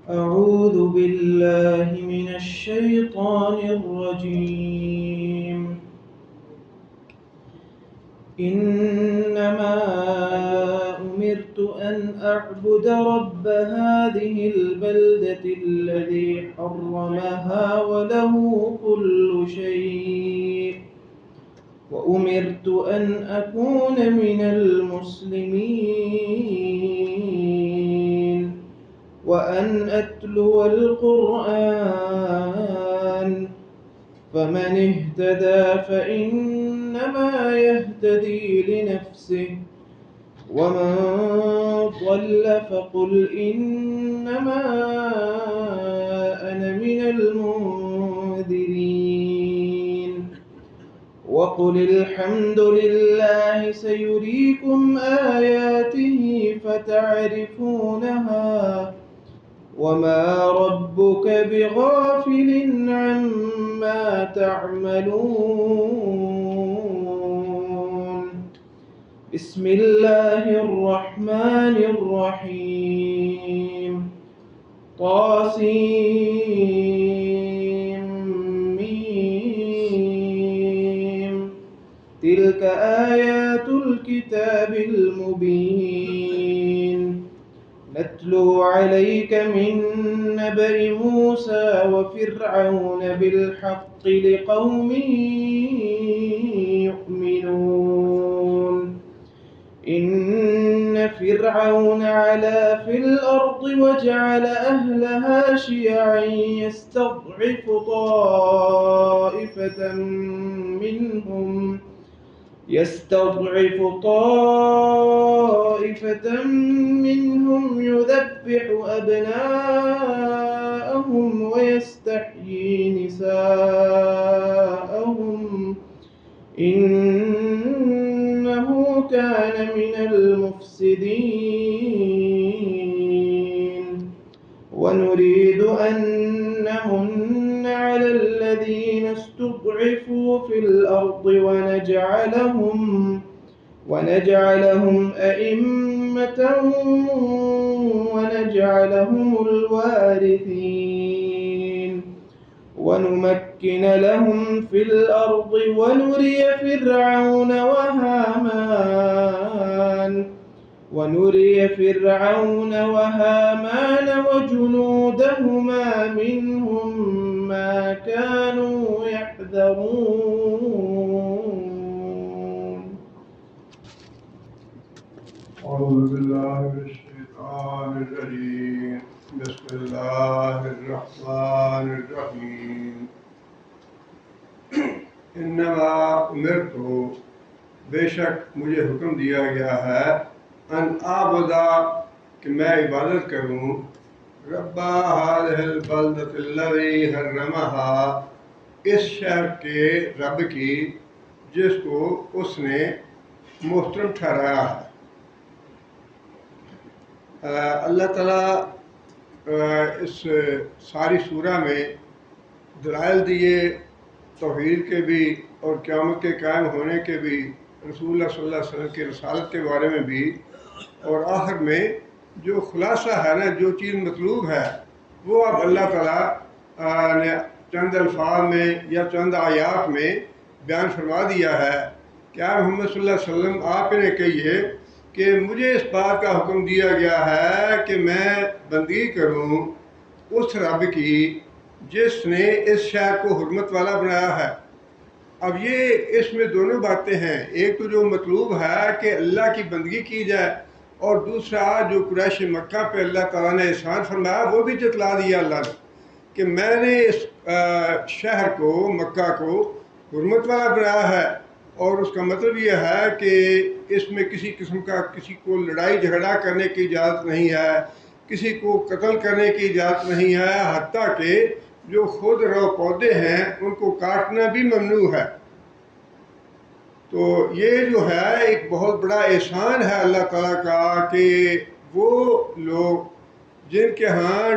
أعوذ بالله من الشيطان الرجيم. إنما أمرت أن أعبد رب هذه البلدة الذي حرمها وله كل شيء وأمرت أن أكون من المسلمين وأن أتلو القرآن فمن اهتدى فإنما يهتدي لنفسه ومن ضل فقل إنما أنا من المنذرين وقل الحمد لله سيريكم آياته فتعرفونها وما ربك بغافل عما تعملون. بسم الله الرحمن الرحيم. طاسيم. تلك آيات الكتاب المبين. نتلو عليك من نبأ موسى وفرعون بالحق لقوم يؤمنون. إن فرعون علا في الأرض وجعل أهلها شيعا يستضعف طائفة منهم يذبح أبناءهم ويستحيي نساءهم إنه كان من المفسدين. ونريد أن نمن على الذين استضعفوا في الأرض ونجعلهم أئمة ونجعلهم الوارثين ونمكن لهم في الأرض ونري فرعون وهامان وجنودهما منهم ما كانوا يحذرون. أعوذ بالله من الشيطان الرجيم. بسم الله الرحمن الرحيم. انما امرت، بے شک مجھے حکم دیا گیا ہے، ان اعبدا، کہ میں عبادت کروں، رب هذه البلدة الذي حرمها، اس شہر کے رب کی جس کو اس نے محترم ٹھہرایا ہے۔ اللہ تعالیٰ اس ساری سورہ میں دلائل دیے توحید کے بھی اور قیامت کے قائم ہونے کے بھی، رسول اللہ صلی اللہ علیہ وسلم کی رسالت کے بارے میں بھی، اور آخر میں جو خلاصہ ہے نا، جو چیز مطلوب ہے وہ اب اللہ تعالیٰ نے چند الفاظ میں یا چند آیات میں بیان فرما دیا ہے کہ آپ محمد صلی اللہ علیہ وسلم آپ انہیں کہیے کہ مجھے اس بات کا حکم دیا گیا ہے کہ میں بندگی کروں اس رب کی جس نے اس شہر کو حرمت والا بنایا ہے۔ اب یہ اس میں دونوں باتیں ہیں، ایک تو جو مطلوب ہے کہ اللہ کی بندگی کی جائے، اور دوسرا جو قریش مکہ پہ اللہ تعالیٰ نے احسان فرمایا وہ بھی جتلا دیا اللہ نے کہ میں نے اس شہر کو، مکہ کو حرمت والا بنایا ہے، اور اس کا مطلب یہ ہے کہ اس میں کسی قسم کا کسی کو لڑائی جھگڑا کرنے کی اجازت نہیں ہے، کسی کو قتل کرنے کی اجازت نہیں ہے، حتیٰ کہ جو خود رو پودے ہیں ان کو کاٹنا بھی ممنوع ہے۔ تو یہ جو ہے ایک بہت بڑا احسان ہے اللہ تعالیٰ کا کہ وہ لوگ جن کے ہاں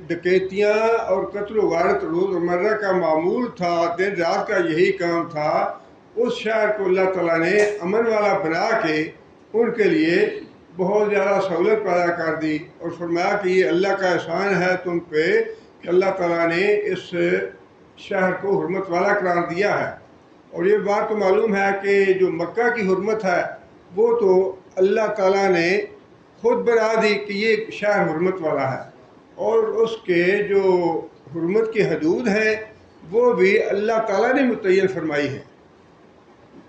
ڈکیتیاں اور قتل و غارت روزمرہ کا معمول تھا، دن رات کا یہی کام تھا، اس شہر کو اللہ تعالیٰ نے امن والا بنا کے ان کے لیے بہت زیادہ سہولت پیدا کر دی، اور فرمایا کہ یہ اللہ کا احسان ہے تم پہ کہ اللہ تعالیٰ نے اس شہر کو حرمت والا قرار دیا ہے۔ اور یہ بات تو معلوم ہے کہ جو مکہ کی حرمت ہے وہ تو اللہ تعالیٰ نے خود بنا دی کہ یہ شہر حرمت والا ہے، اور اس کے جو حرمت کی حدود ہیں وہ بھی اللہ تعالیٰ نے متعین فرمائی ہے۔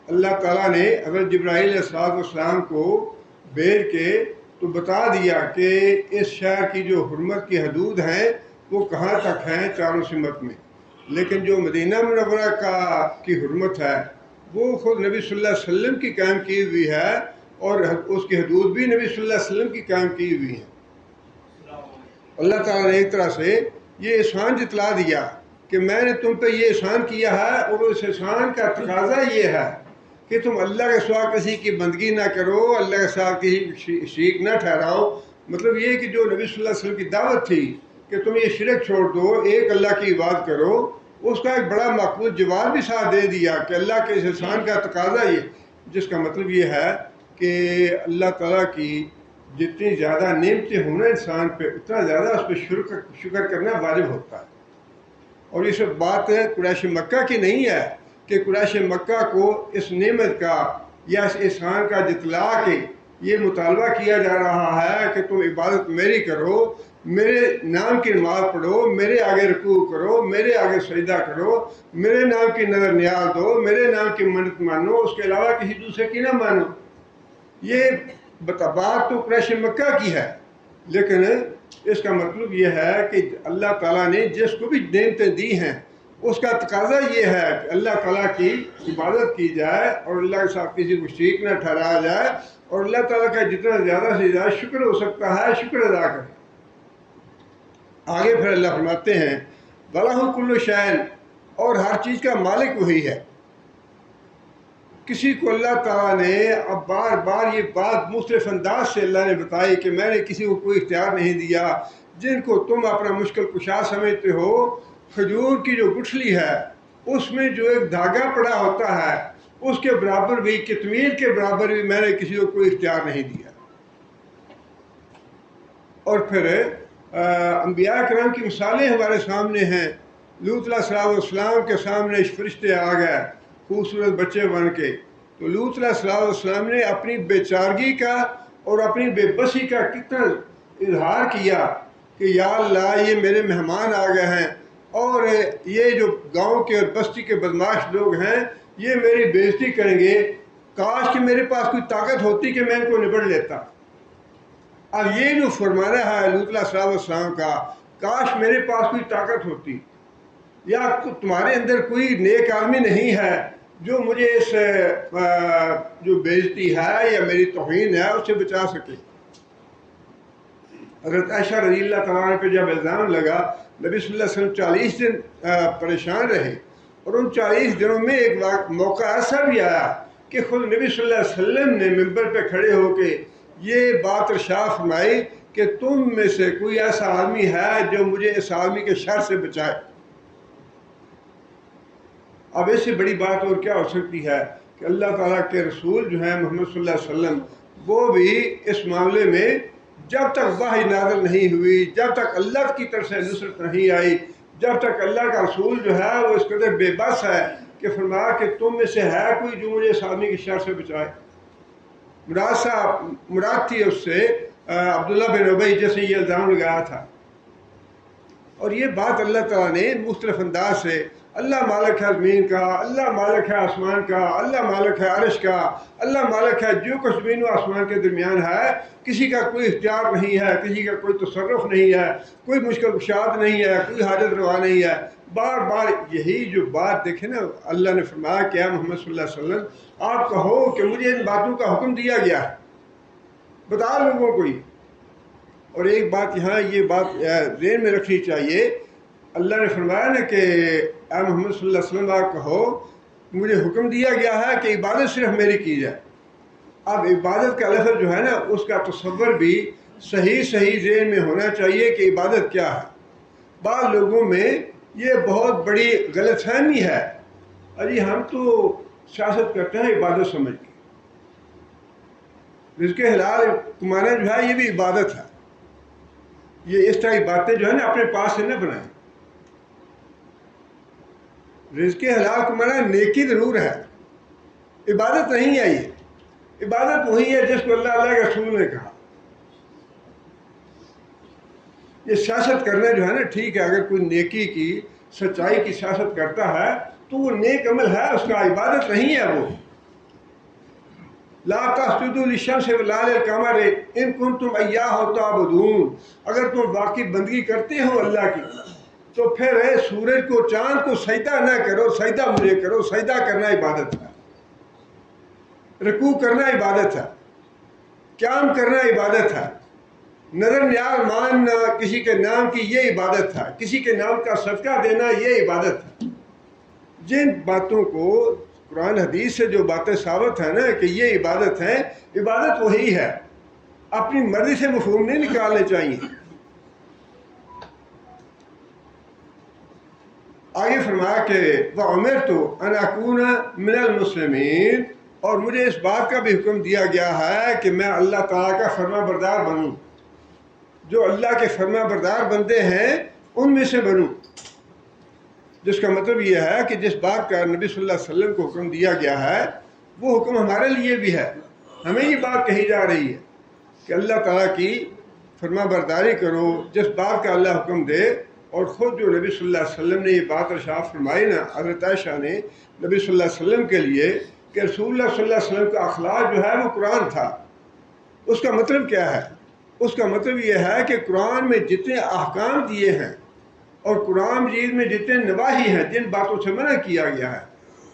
اللہ تعالیٰ نے حضرت جبرائیل علیہ السلام کو بھیج کے تو بتا دیا کہ اس شہر کی جو حرمت کی حدود ہیں وہ کہاں تک ہیں چاروں سمت میں، لیکن جو مدینہ منورہ کی حرمت ہے وہ خود نبی صلی اللہ علیہ وسلم کی قائم کی ہوئی ہے، اور اس کی حدود بھی نبی صلی اللہ علیہ وسلم کی قائم کی ہوئی ہیں۔ اللہ تعالیٰ نے ایک طرح سے یہ احسان جتلا دیا کہ میں نے تم پہ یہ احسان کیا ہے، اور اس احسان کا تقاضا یہ ہے کہ تم اللہ کے سوا کسی کی بندگی نہ کرو، اللہ کے سوا کسی شریک نہ ٹھہراؤ۔ مطلب یہ کہ جو نبی صلی اللہ علیہ وسلم کی دعوت تھی کہ تم یہ شرک چھوڑ دو، ایک اللہ کی عبادت کرو، اس کا ایک بڑا مقبول جواب بھی ساتھ دے دیا کہ اللہ کے اس احسان کا تقاضا یہ، جس کا مطلب یہ ہے کہ اللہ تعالیٰ کی جتنی زیادہ نعمتیں ہونا انسان پہ، اتنا زیادہ اس پہ شکر کرنا واجب ہوتا ہے۔ اور یہ سب بات قریش مکہ کی نہیں ہے کہ قریش مکہ کو اس نعمت کا یا اس احسان کا جتلا کے یہ مطالبہ کیا جا رہا ہے کہ تم عبادت میری کرو، میرے نام کی نماز پڑھو، میرے آگے رکوع کرو، میرے آگے سجدہ کرو، میرے نام کی نظر نیاز دو، میرے نام کی منت مانو، اس کے علاوہ کسی دوسرے کی نہ مانو۔ یہ بات تو قریش مکہ کی ہے، لیکن اس کا مطلب یہ ہے کہ اللہ تعالیٰ نے جس کو بھی نعمتیں دی ہیں اس کا تقاضا یہ ہے کہ اللہ تعالیٰ کی عبادت کی جائے اور اللہ کے ساتھ کسی کو شریک نہ ٹھہرایا جائے، اور اللہ تعالیٰ کا جتنا زیادہ سے زیادہ شکر ہو سکتا ہے شکر ادا کرے۔ آگے پھر اللہ فرماتے ہیں وَلَهُ كُلُّ شَيْءٍ، اور ہر چیز کا مالک وہی ہے۔ کسی کو اللہ تعالیٰ نے اب بار بار یہ بات مختلف انداز سے اللہ نے بتائی کہ میں نے کسی کو کوئی اختیار نہیں دیا۔ جن کو تم اپنا مشکل کشا سمجھتے ہو، کھجور کی جو گٹھلی ہے اس میں جو ایک دھاگا پڑا ہوتا ہے اس کے برابر بھی، کتمیر کے برابر بھی میں نے کسی کو کوئی اختیار نہیں دیا۔ اور پھر انبیاء کرام کی مثالیں ہمارے سامنے ہیں۔ لوط علیہ السلام کے سامنے فرشتے آ گئے خوبصورت بچے بن کے، تو لوط علیہ السلام نے اپنی بے چارگی کا اور اپنی بے بسی کا کتنا اظہار کیا کہ یا اللہ یہ میرے مہمان آ گئے ہیں، اور یہ جو گاؤں کے اور بستی کے بدماش لوگ ہیں یہ میری بے عزتی کریں گے، کاش کہ میرے پاس کوئی طاقت ہوتی کہ میں ان کو نبڑ لیتا۔ اب یہ جو فرمانا ہے لوط علیہ السلام کا، کاش میرے پاس کوئی طاقت ہوتی، یا تمہارے اندر کوئی نیک آدمی نہیں ہے جو مجھے اس جو بے عزتی ہے یا میری توہین ہے اس سے بچا سکے۔ حضرت عائشہ رضی اللہ تعالیٰ عنہ پہ جب الزام لگا، نبی صلی اللہ علیہ وسلم 40 دن پریشان رہے، اور ان 40 دنوں میں ایک موقع ایسا بھی آیا کہ خود نبی صلی اللہ علیہ وسلم نے ممبر پہ کھڑے ہو کے یہ بات ارشاد فرمائی کہ تم میں سے کوئی ایسا آدمی ہے جو مجھے اس آدمی کے شر سے بچائے۔ اب اس سے بڑی بات اور کیا ہو سکتی ہے کہ اللہ تعالیٰ کے رسول جو ہیں محمد صلی اللہ علیہ وسلم، وہ بھی اس معاملے میں جب تک وحی نازل نہیں ہوئی، جب تک اللہ کی طرف سے نصرت نہیں آئی، جب تک اللہ کا رسول جو ہے وہ اس قدر بے بس ہے کہ فرمایا کہ تم میں سے ہے کوئی جو مجھے اس آدمی کی شر سے بچائے۔ مراد تھی اس سے عبداللہ بن ابی جیسے یہ الزام لگایا تھا۔ اور یہ بات اللہ تعالیٰ نے مختلف انداز سے، اللہ مالک ہے زمین کا، اللہ مالک ہے آسمان کا، اللہ مالک ہے عرش کا، اللہ مالک ہے جو کچھ زمین و آسمان کے درمیان ہے، کسی کا کوئی اختیار نہیں ہے، کسی کا کوئی تصرف نہیں ہے، کوئی مشکل کشاد نہیں ہے، کوئی حاجت روا نہیں ہے۔ بار بار یہی جو بات دیکھیں نا، اللہ نے فرمایا کہ محمد صلی اللہ علیہ وسلم آپ کہو کہ مجھے ان باتوں کا حکم دیا گیا ہے، بتا لوگوں کو ہی۔ اور ایک بات یہاں یہ بات ذہن میں رکھنی چاہیے، اللہ نے فرمایا نا کہ اے محمد صلی اللہ علیہ وسلم آپ کہو مجھے حکم دیا گیا ہے کہ عبادت صرف میری کی جائے۔ اب عبادت کا لفظ جو ہے نا اس کا تصور بھی صحیح ذہن میں ہونا چاہیے کہ عبادت کیا ہے۔ بعض لوگوں میں یہ بہت بڑی غلط فہمی ہے، ارے ہم تو سیاست کرتے ہیں عبادت سمجھ کے، رزق حلال کمانا جو ہے یہ بھی عبادت ہے. یہ اس طرح کی باتیں جو ہے نا اپنے پاس سے نہ بنائیں. رزق حلال کمانا نیکی ضرور ہے، عبادت نہیں ہے. یہ عبادت وہی ہے جس کو اللہ کے رسول نے کہا. یہ سیاست کرنا جو ہے نا ٹھیک ہے، اگر کوئی نیکی کی سچائی کی سیاست کرتا ہے تو وہ نیک عمل ہے، اس کا عبادت نہیں ہے. وہ لا تسجدوا للشمس ولا للقمر ان کنتم ایاہ تعبدون، اگر تم واقعی بندگی کرتے ہو اللہ کی تو پھر سورج کو چاند کو سجدہ نہ کرو، سجدہ مجھے کرو. سجدہ کرنا عبادت ہے، رکوع کرنا عبادت ہے، قیام کرنا عبادت ہے، نظر نیاز ماننا کسی کے نام کی یہ عبادت ہے، کسی کے نام کا صدقہ دینا یہ عبادت ہے. جن باتوں کو قرآن حدیث سے جو باتیں ثابت ہیں نا کہ یہ عبادت ہے، عبادت وہی ہے. اپنی مرضی سے مفہوم نہیں نکالنے چاہیے. آگے فرمایا کہ وَأُمِرْتُ أَنْ أَكُونَ مِنَ الْمُسْلِمِينَ، اور مجھے اس بات کا بھی حکم دیا گیا ہے کہ میں اللہ تعالیٰ کا فرما بردار بنوں. جو اللہ کے فرما بردار بندے ہیں ان میں سے بنوں. جس کا مطلب یہ ہے کہ جس بات کا نبی صلی اللہ علیہ وسلم کو حکم دیا گیا ہے وہ حکم ہمارے لیے بھی ہے. ہمیں یہ بات کہی جا رہی ہے کہ اللہ تعالیٰ کی فرما برداری کرو جس بات کا اللہ حکم دے. اور خود جو نبی صلی اللہ علیہ وسلم نے یہ بات ارشاد فرمائی نا حضرت عائشہ نے نبی صلی اللہ علیہ وسلم کے لیے کہ رسول اللہ صلی اللہ علیہ وسلم کا اخلاق جو ہے وہ قرآن تھا. اس کا مطلب کیا ہے؟ اس کا مطلب یہ ہے کہ قرآن میں جتنے احکام دیے ہیں اور قرآن مجید میں جتنے نواہی ہیں، جن باتوں سے منع کیا گیا ہے،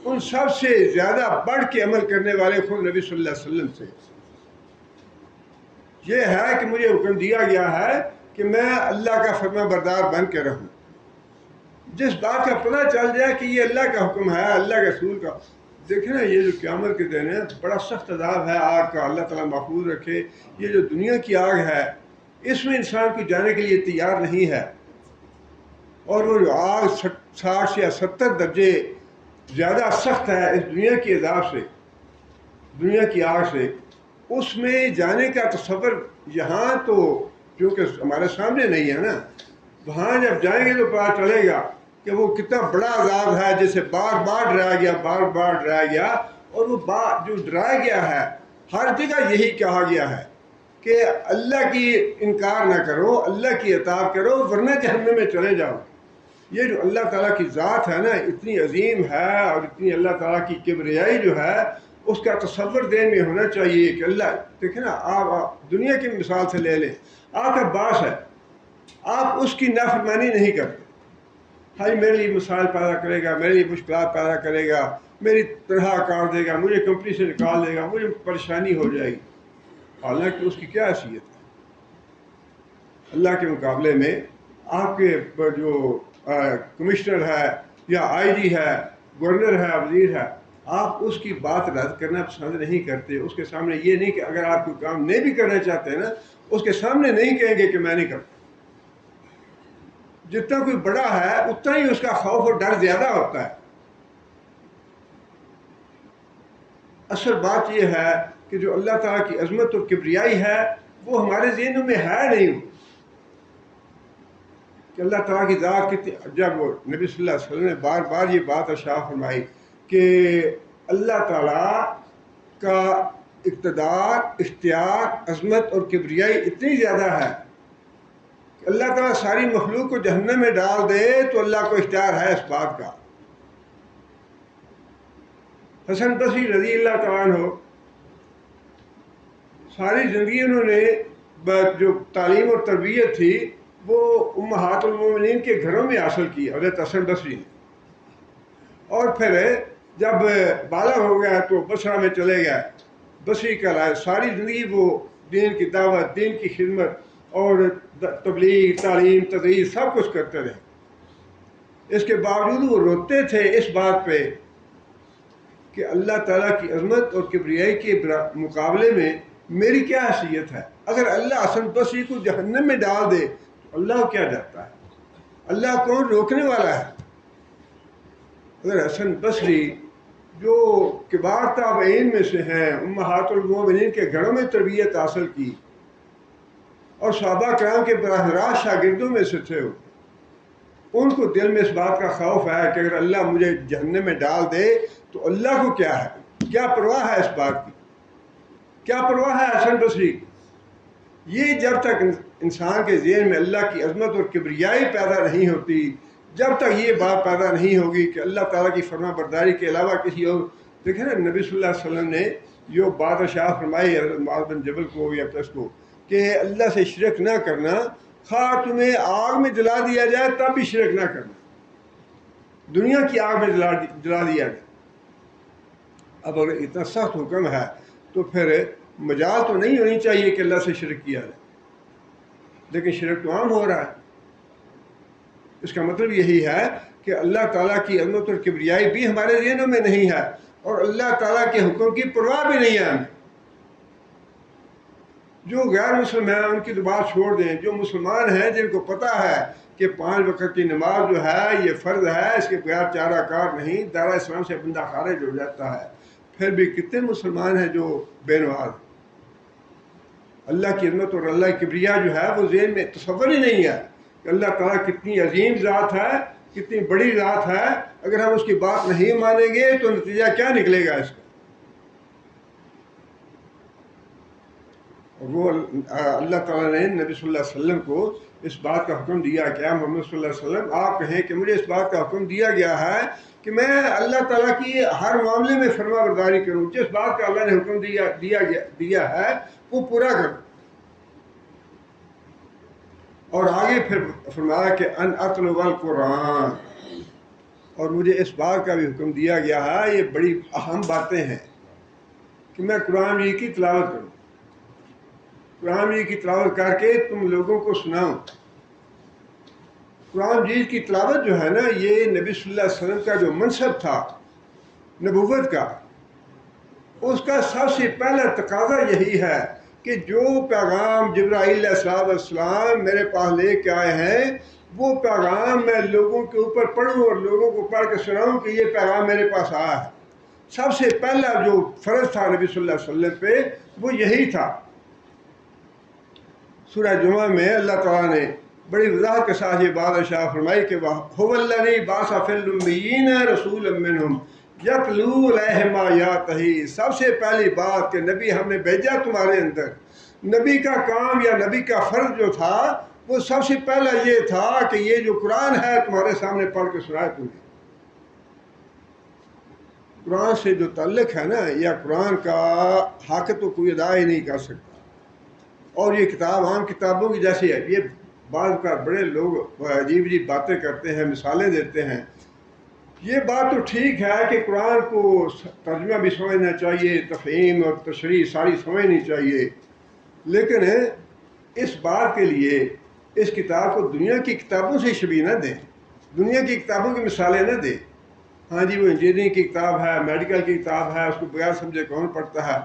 ان سب سے زیادہ بڑھ کے عمل کرنے والے خود نبی صلی اللہ علیہ وسلم سے. یہ ہے کہ مجھے حکم دیا گیا ہے کہ میں اللہ کا فرما بردار بن کے رہوں. جس بات کا پتہ چل جائے کہ یہ اللہ کا حکم ہے، اللہ کے رسول کا. دیکھیں نا یہ جو قیامت کے دن ہے بڑا سخت عذاب ہے آگ کا، اللہ تعالیٰ محفوظ رکھے. یہ جو دنیا کی آگ ہے اس میں انسان کو جانے کے لیے تیار نہیں ہے. اور وہ جو آگ 60 یا 70 درجے زیادہ سخت ہے اس دنیا کی عذاب سے، دنیا کی آگ سے، اس میں جانے کا تصور یہاں تو کیونکہ ہمارے سامنے نہیں ہے نا، وہاں جب جائیں گے تو پتہ چلے گا کہ وہ کتنا بڑا عذاب ہے جسے بار بار ڈرایا گیا، بار بار ڈرایا گیا. اور وہ بات جو ڈرایا گیا ہے ہر جگہ یہی کہا گیا ہے کہ اللہ کی انکار نہ کرو، اللہ کی اطاعت کرو ورنہ جہنم میں چلے جاؤ. یہ جو اللہ تعالیٰ کی ذات ہے نا اتنی عظیم ہے اور اتنی اللہ تعالیٰ کی کبریائی جو ہے اس کا تصور دین میں ہونا چاہیے کہ اللہ دیکھیں نا، آپ دنیا کی مثال سے لے لیں. آپ کا باس ہے، آپ اس کی نافرمانی نہیں کرتے. ہائی میرے لیے مسائل پیدا کرے گا، میرے لیے مشکلات پیدا کرے گا، میری تنخواہ کاٹ دے گا، مجھے کمپنی سے نکال دے گا، مجھے پریشانی ہو جائے گی. حالانکہ اس کی کیا حیثیت ہے اللہ کے مقابلے میں؟ آپ کے جو کمشنر ہے یا آئی جی ہے، گورنر ہے، وزیر ہے، آپ اس کی بات رد کرنا پسند نہیں کرتے. اس کے سامنے یہ نہیں کہ اگر آپ کوئی کام نہیں بھی کرنا چاہتے ہیں نا اس کے سامنے نہیں کہیں گے کہ میں نہیں کرتا. جتنا کوئی بڑا ہے اتنا ہی اس کا خوف اور ڈر زیادہ ہوتا ہے. اصل بات یہ ہے کہ جو اللہ تعالیٰ کی عظمت اور کبریائی ہے وہ ہمارے ذہنوں میں ہے نہیں کہ اللہ تعالیٰ کی ذات کتنی. جب وہ نبی صلی اللہ علیہ وسلم نے بار بار یہ بات ارشاد فرمائی کہ اللہ تعالیٰ کا اقتدار، اختیار، عظمت اور کبریائی اتنی زیادہ ہے کہ اللہ تعالیٰ ساری مخلوق کو جہنم میں ڈال دے تو اللہ کو اختیار ہے اس بات کا. حسن بصری رضی اللہ تعالیٰ عنہ ساری زندگی انہوں نے جو تعلیم اور تربیت تھی وہ امہات المومنین کے گھروں میں حاصل کی حضرت حسن بصری نے. اور پھر جب بالغ ہو گیا تو بصرہ میں چلے گئے، بصری کہلائے. ساری زندگی وہ دین کی دعوت، دین کی خدمت اور تبلیغ، تعلیم، تدریس سب کچھ کرتے رہے. اس کے باوجود وہ روتے تھے اس بات پہ کہ اللہ تعالیٰ کی عظمت اور کبریائی کے مقابلے میں میری کیا حیثیت ہے. اگر اللہ حسن بصری کو جہنم میں ڈال دے تو اللہ کیا ڈرتا ہے؟ اللہ کون روکنے والا ہے؟ اگر حسن بصری جو کبار تابعین میں سے ہیں، امہات المومنین کے گھروں میں تربیت حاصل کی اور صحابہ کرام کے براہ راست شاگردوں میں سے تھے، ان کو دل میں اس بات کا خوف ہے کہ اگر اللہ مجھے جہنم میں ڈال دے تو اللہ کو کیا ہے، کیا پرواہ ہے اس بات کی، کیا پرواہ ہے حسن بصری۔ یہ جب تک انسان کے ذہن میں اللہ کی عظمت اور کبریائی پیدا نہیں ہوتی، جب تک یہ بات پیدا نہیں ہوگی کہ اللہ تعالیٰ کی فرما برداری کے علاوہ کسی اور، دیکھیں نا نبی صلی اللہ علیہ وسلم نے جو بات ارشاد فرمائی حضرت معاذ بن جبل کو یا کس کو کہ اللہ سے شرک نہ کرنا، خواہ تمہیں آگ میں جلا دیا جائے تب بھی شرک نہ کرنا، دنیا کی آگ میں جلا دیا جائے۔ اب اگر اتنا سخت حکم ہے تو پھر مجال تو نہیں ہونی چاہیے کہ اللہ سے شرک کیا جائے، لیکن شرک تو عام ہو رہا ہے۔ اس کا مطلب یہی ہے کہ اللہ تعالیٰ کی عظمت اور کبریائی بھی ہمارے ذہنوں میں نہیں ہے، اور اللہ تعالیٰ کے حکم کی پرواہ بھی نہیں ہے ہمیں۔ جو غیر مسلم ہیں ان کی تو بات چھوڑ دیں، جو مسلمان ہیں جن کو پتہ ہے کہ 5 وقت کی نماز جو ہے یہ فرض ہے، اس کے بغیر چارہ کار نہیں، دائرہ اسلام سے بندہ خارج ہو جاتا ہے، پھر بھی کتنے مسلمان ہیں جو بے نماز۔ اللہ کی عظمت اور اللہ کی کبریا جو ہے وہ ذہن میں تصور ہی نہیں ہے کہ اللہ تعالیٰ کتنی عظیم ذات ہے، کتنی بڑی ذات ہے۔ اگر ہم اس کی بات نہیں مانیں گے تو نتیجہ کیا نکلے گا اس کا؟ اور وہ اللہ تعالیٰ نے نبی صلی اللہ علیہ وسلم کو اس بات کا حکم دیا کہ اے محمد صلی اللہ علیہ وسلم آپ کہیں کہ مجھے اس بات کا حکم دیا گیا ہے کہ میں اللہ تعالیٰ کی ہر معاملے میں فرما برداری کروں، جس بات کا اللہ نے حکم دیا ہے وہ پورا کروں۔ اور آگے پھر فرمایا کہ ان اتلو القرآن، اور مجھے اس بات کا بھی حکم دیا گیا ہے، یہ بڑی اہم باتیں ہیں کہ میں قرآن مجید کی تلاوت کروں، قرآن مجید کی تلاوت کر کے تم لوگوں کو سناؤں۔ قرآن مجید کی تلاوت جو ہے نا، یہ نبی صلی اللہ علیہ وسلم کا جو منصب تھا نبوت کا، اس کا سب سے پہلا تقاضا یہی ہے کہ جو پیغام جبرائیل علیہ السلام میرے پاس لے کے آئے ہیں وہ پیغام میں لوگوں کے اوپر پڑھوں اور لوگوں کو پڑھ کے سناؤں کہ یہ پیغام میرے پاس آیا ہے۔ سب سے پہلا جو فرض تھا نبی صلی اللہ علیہ وسلم پہ وہ یہی تھا۔ سورہ جمعہ میں اللہ تعالیٰ نے بڑی وضاحت کے ساتھ یہ بات ارشاد فرمائی کہ هو الذی بعث فی الأمیین رسولا منہم یتلو علیہم آیاتہ۔ سب سے پہلی بات کہ نبی ہم نے بھیجا تمہارے اندر، نبی کا کام یا نبی کا فرض جو تھا وہ سب سے پہلا یہ تھا کہ یہ جو قرآن ہے تمہارے سامنے پڑھ کے سنائے تمہیں۔ قرآن سے جو تعلق ہے نا، یا قرآن کا حق تو کوئی ادا ہی نہیں کر سکتا۔ اور یہ کتاب عام کتابوں کی جیسی ہے، یہ بعض کا بڑے لوگ عجیب عجیب باتیں کرتے ہیں، مثالیں دیتے ہیں۔ یہ بات تو ٹھیک ہے کہ قرآن کو ترجمہ بھی سمجھنا چاہیے، تفہیم اور تشریح ساری سمجھنی چاہیے، لیکن اس بات کے لیے اس کتاب کو دنیا کی کتابوں سے شبیہ نہ دیں، دنیا کی کتابوں کی مثالیں نہ دیں۔ ہاں جی، وہ انجینئرنگ کی کتاب ہے، میڈیکل کی کتاب ہے، اس کو بغیر سمجھے کون پڑھتا ہے؟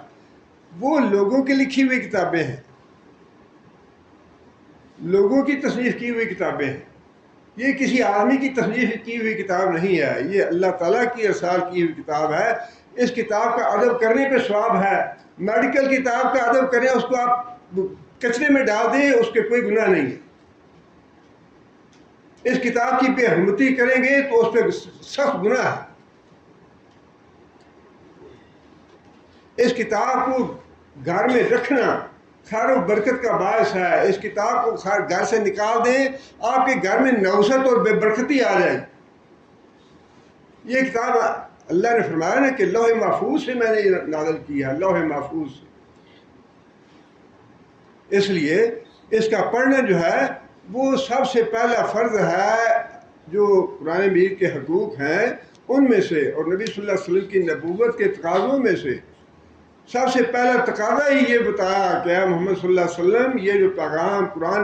وہ لوگوں کی لکھی ہوئی کتابیں ہیں، لوگوں کی تصنیف کی ہوئی کتابیں ہیں، یہ کسی آدمی کی تصنیف کی ہوئی کتاب نہیں ہے، یہ اللہ تعالیٰ کی ارسال کی ہوئی کتاب ہے۔ اس کتاب کا ادب کرنے پہ ثواب ہے۔ میڈیکل کتاب کا ادب کریں، اس کو آپ کچرے میں ڈال دیں، اس کے کوئی گناہ نہیں ہے۔ اس کتاب کی بے حرمتی کریں گے تو اس پہ سخت گناہ ہے۔ اس کتاب کو گھر میں رکھنا خیر و برکت کا باعث ہے۔ اس کتاب کو گھر سے نکال دیں، آپ کے گھر میں نوست اور بے برکتی آ جائے۔ یہ کتاب اللہ نے فرمایا نا کہ لوح محفوظ سے میں نے نازل کی ہے، لوح محفوظ سے۔ اس لیے اس کا پڑھنا جو ہے وہ سب سے پہلا فرض ہے جو قرآن مجید کے حقوق ہیں ان میں سے، اور نبی صلی اللہ علیہ وسلم کی نبوت کے تقاضوں میں سے سب سے پہلا تقاضا ہی یہ بتایا کہ اے محمد صلی اللہ علیہ وسلم یہ جو پیغام قرآن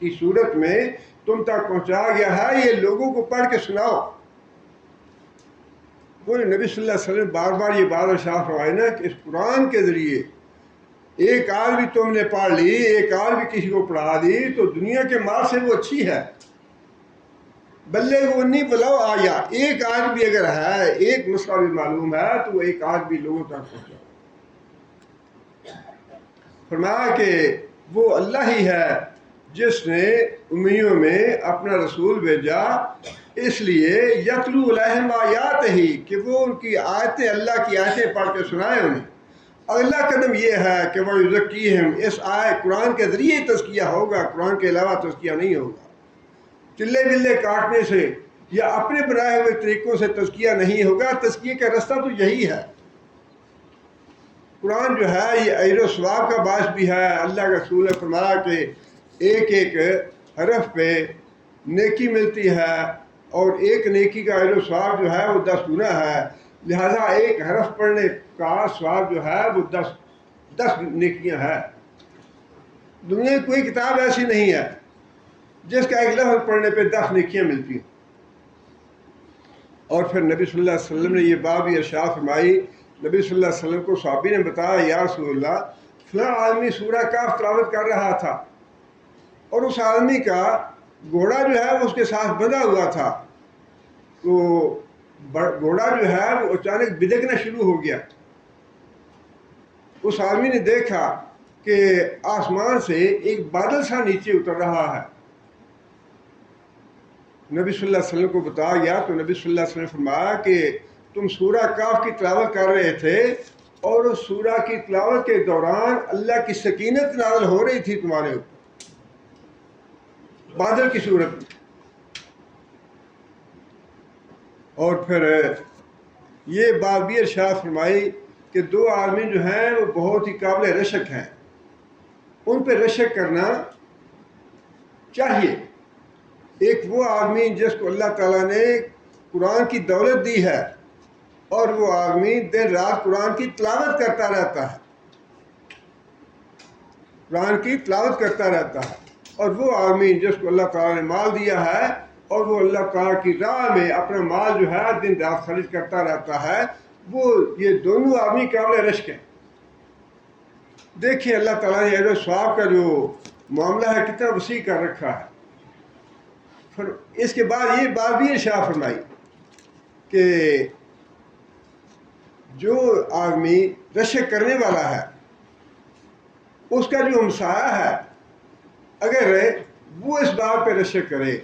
کی صورت میں تم تک پہنچایا گیا ہے یہ لوگوں کو پڑھ کے سناؤ۔ وہ نبی صلی اللہ علیہ وسلم بار بار یہ بات ارشاد فرمائے نا کہ اس قرآن کے ذریعے ایک آل بھی تم نے پڑھ لی، ایک آل بھی کسی کو پڑھا دی تو دنیا کے مال سے وہ اچھی ہے۔ بلغونی ولو آیا، ایک آیت بھی اگر ہے، ایک مسئلہ بھی معلوم ہے تو وہ ایک آیت بھی لوگوں تک پہنچاؤ۔ فرمایا کہ وہ اللہ ہی ہے جس نے امیوں میں اپنا رسول بھیجا، اس لیے یتلو علیہم آیات ہی، کہ وہ ان کی آیتیں، اللہ کی آیتیں پڑھ کے سنائے انہیں۔ اگلا قدم یہ ہے کہ وہ یزکیہم، اس قرآن کے ذریعے تزکیہ ہوگا، قرآن کے علاوہ تزکیہ نہیں ہوگا۔ چلے بلے کاٹنے سے یا اپنے بنائے ہوئے طریقوں سے تزکیہ نہیں ہوگا۔ تزکیے کا رستہ تو یہی ہے۔ قرآن جو ہے یہ اجر و ثواب کا باعث بھی ہے۔ اللہ کا رسول نے فرمایا کہ ایک ایک حرف پہ نیکی ملتی ہے، اور ایک نیکی کا اجر و ثواب جو ہے وہ 10 گنا ہے، لہذا ایک حرف پڑھنے کا ثواب جو ہے وہ 10 نیکیاں ہے۔ دنیا میں کوئی کتاب ایسی نہیں ہے جس کا ایک لفظ پڑھنے پہ 10 نیکیاں ملتی ہیں۔ اور پھر نبی صلی اللہ علیہ وسلم نے یہ بات بھی ارشاد فرمائی، نبی صلی اللہ علیہ وسلم کو صحابی نے بتایا، یا رسول اللہ فلاں آدمی سورہ کہف تلاوت کر رہا تھا، اور اس آدمی کا گھوڑا جو ہے وہ اس کے ساتھ بندھا ہوا تھا، تو گھوڑا جو ہے وہ اچانک بدکنا شروع ہو گیا۔ اس آدمی نے دیکھا کہ آسمان سے ایک بادل سا نیچے اتر رہا ہے۔ نبی صلی اللہ علیہ وسلم کو بتایا گیا تو نبی صلی اللہ علیہ وسلم نے فرمایا کہ تم سورہ کہف کی تلاوت کر رہے تھے، اور اس سورہ کی تلاوت کے دوران اللہ کی سکینت نازل ہو رہی تھی تمہارے اوپر بادل کی صورت میں۔ اور پھر یہ بات بھی ارشاد فرمائی کہ 2 آدمی جو ہیں وہ بہت ہی قابل رشک ہیں، ان پہ رشک کرنا چاہیے۔ ایک وہ آدمی جس کو اللہ تعالیٰ نے قرآن کی دولت دی ہے، اور وہ آدمی دن رات قرآن کی تلاوت کرتا رہتا ہے، قرآن کی تلاوت کرتا رہتا ہے۔ اور وہ آدمی جس کو اللہ تعالیٰ نے مال دیا ہے، اور وہ اللہ تعالیٰ کی راہ میں اپنا مال جو ہے دن رات خرچ کرتا رہتا ہے، وہ یہ دونوں آدمی قابل رشک ہیں۔ دیکھیں اللہ تعالیٰ نے اجر و ثواب کا جو معاملہ ہے کتنا وسیع کر رکھا ہے۔ پھر اس کے بعد یہ بات بھی ارشاد فرمائی کہ جو آدمی رشک کرنے والا ہے، اس کا جو ہمسایہ ہے، اگر وہ اس بات پہ رشک کرے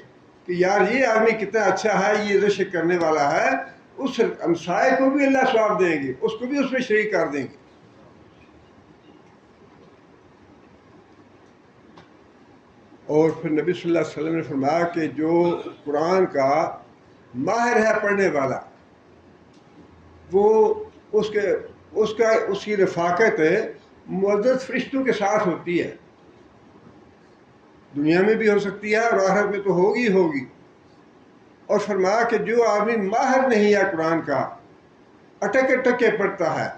کہ یار یہ آدمی کتنا اچھا ہے، یہ رشک کرنے والا ہے، اس ہمسائے کو بھی اللہ ثواب دیں گے، اس کو بھی اس میں شریک کر دیں گے۔ اور پھر نبی صلی اللہ علیہ وسلم نے فرمایا کہ جو قرآن کا ماہر ہے پڑھنے والا، وہ اس کی رفاقت معزز فرشتوں کے ساتھ ہوتی ہے، دنیا میں بھی ہو سکتی ہے اور آخرت میں تو ہوگی ہی ہوگی۔ اور فرمایا کہ جو آدمی ماہر نہیں ہے قرآن کا، اٹک کے پڑھتا ہے،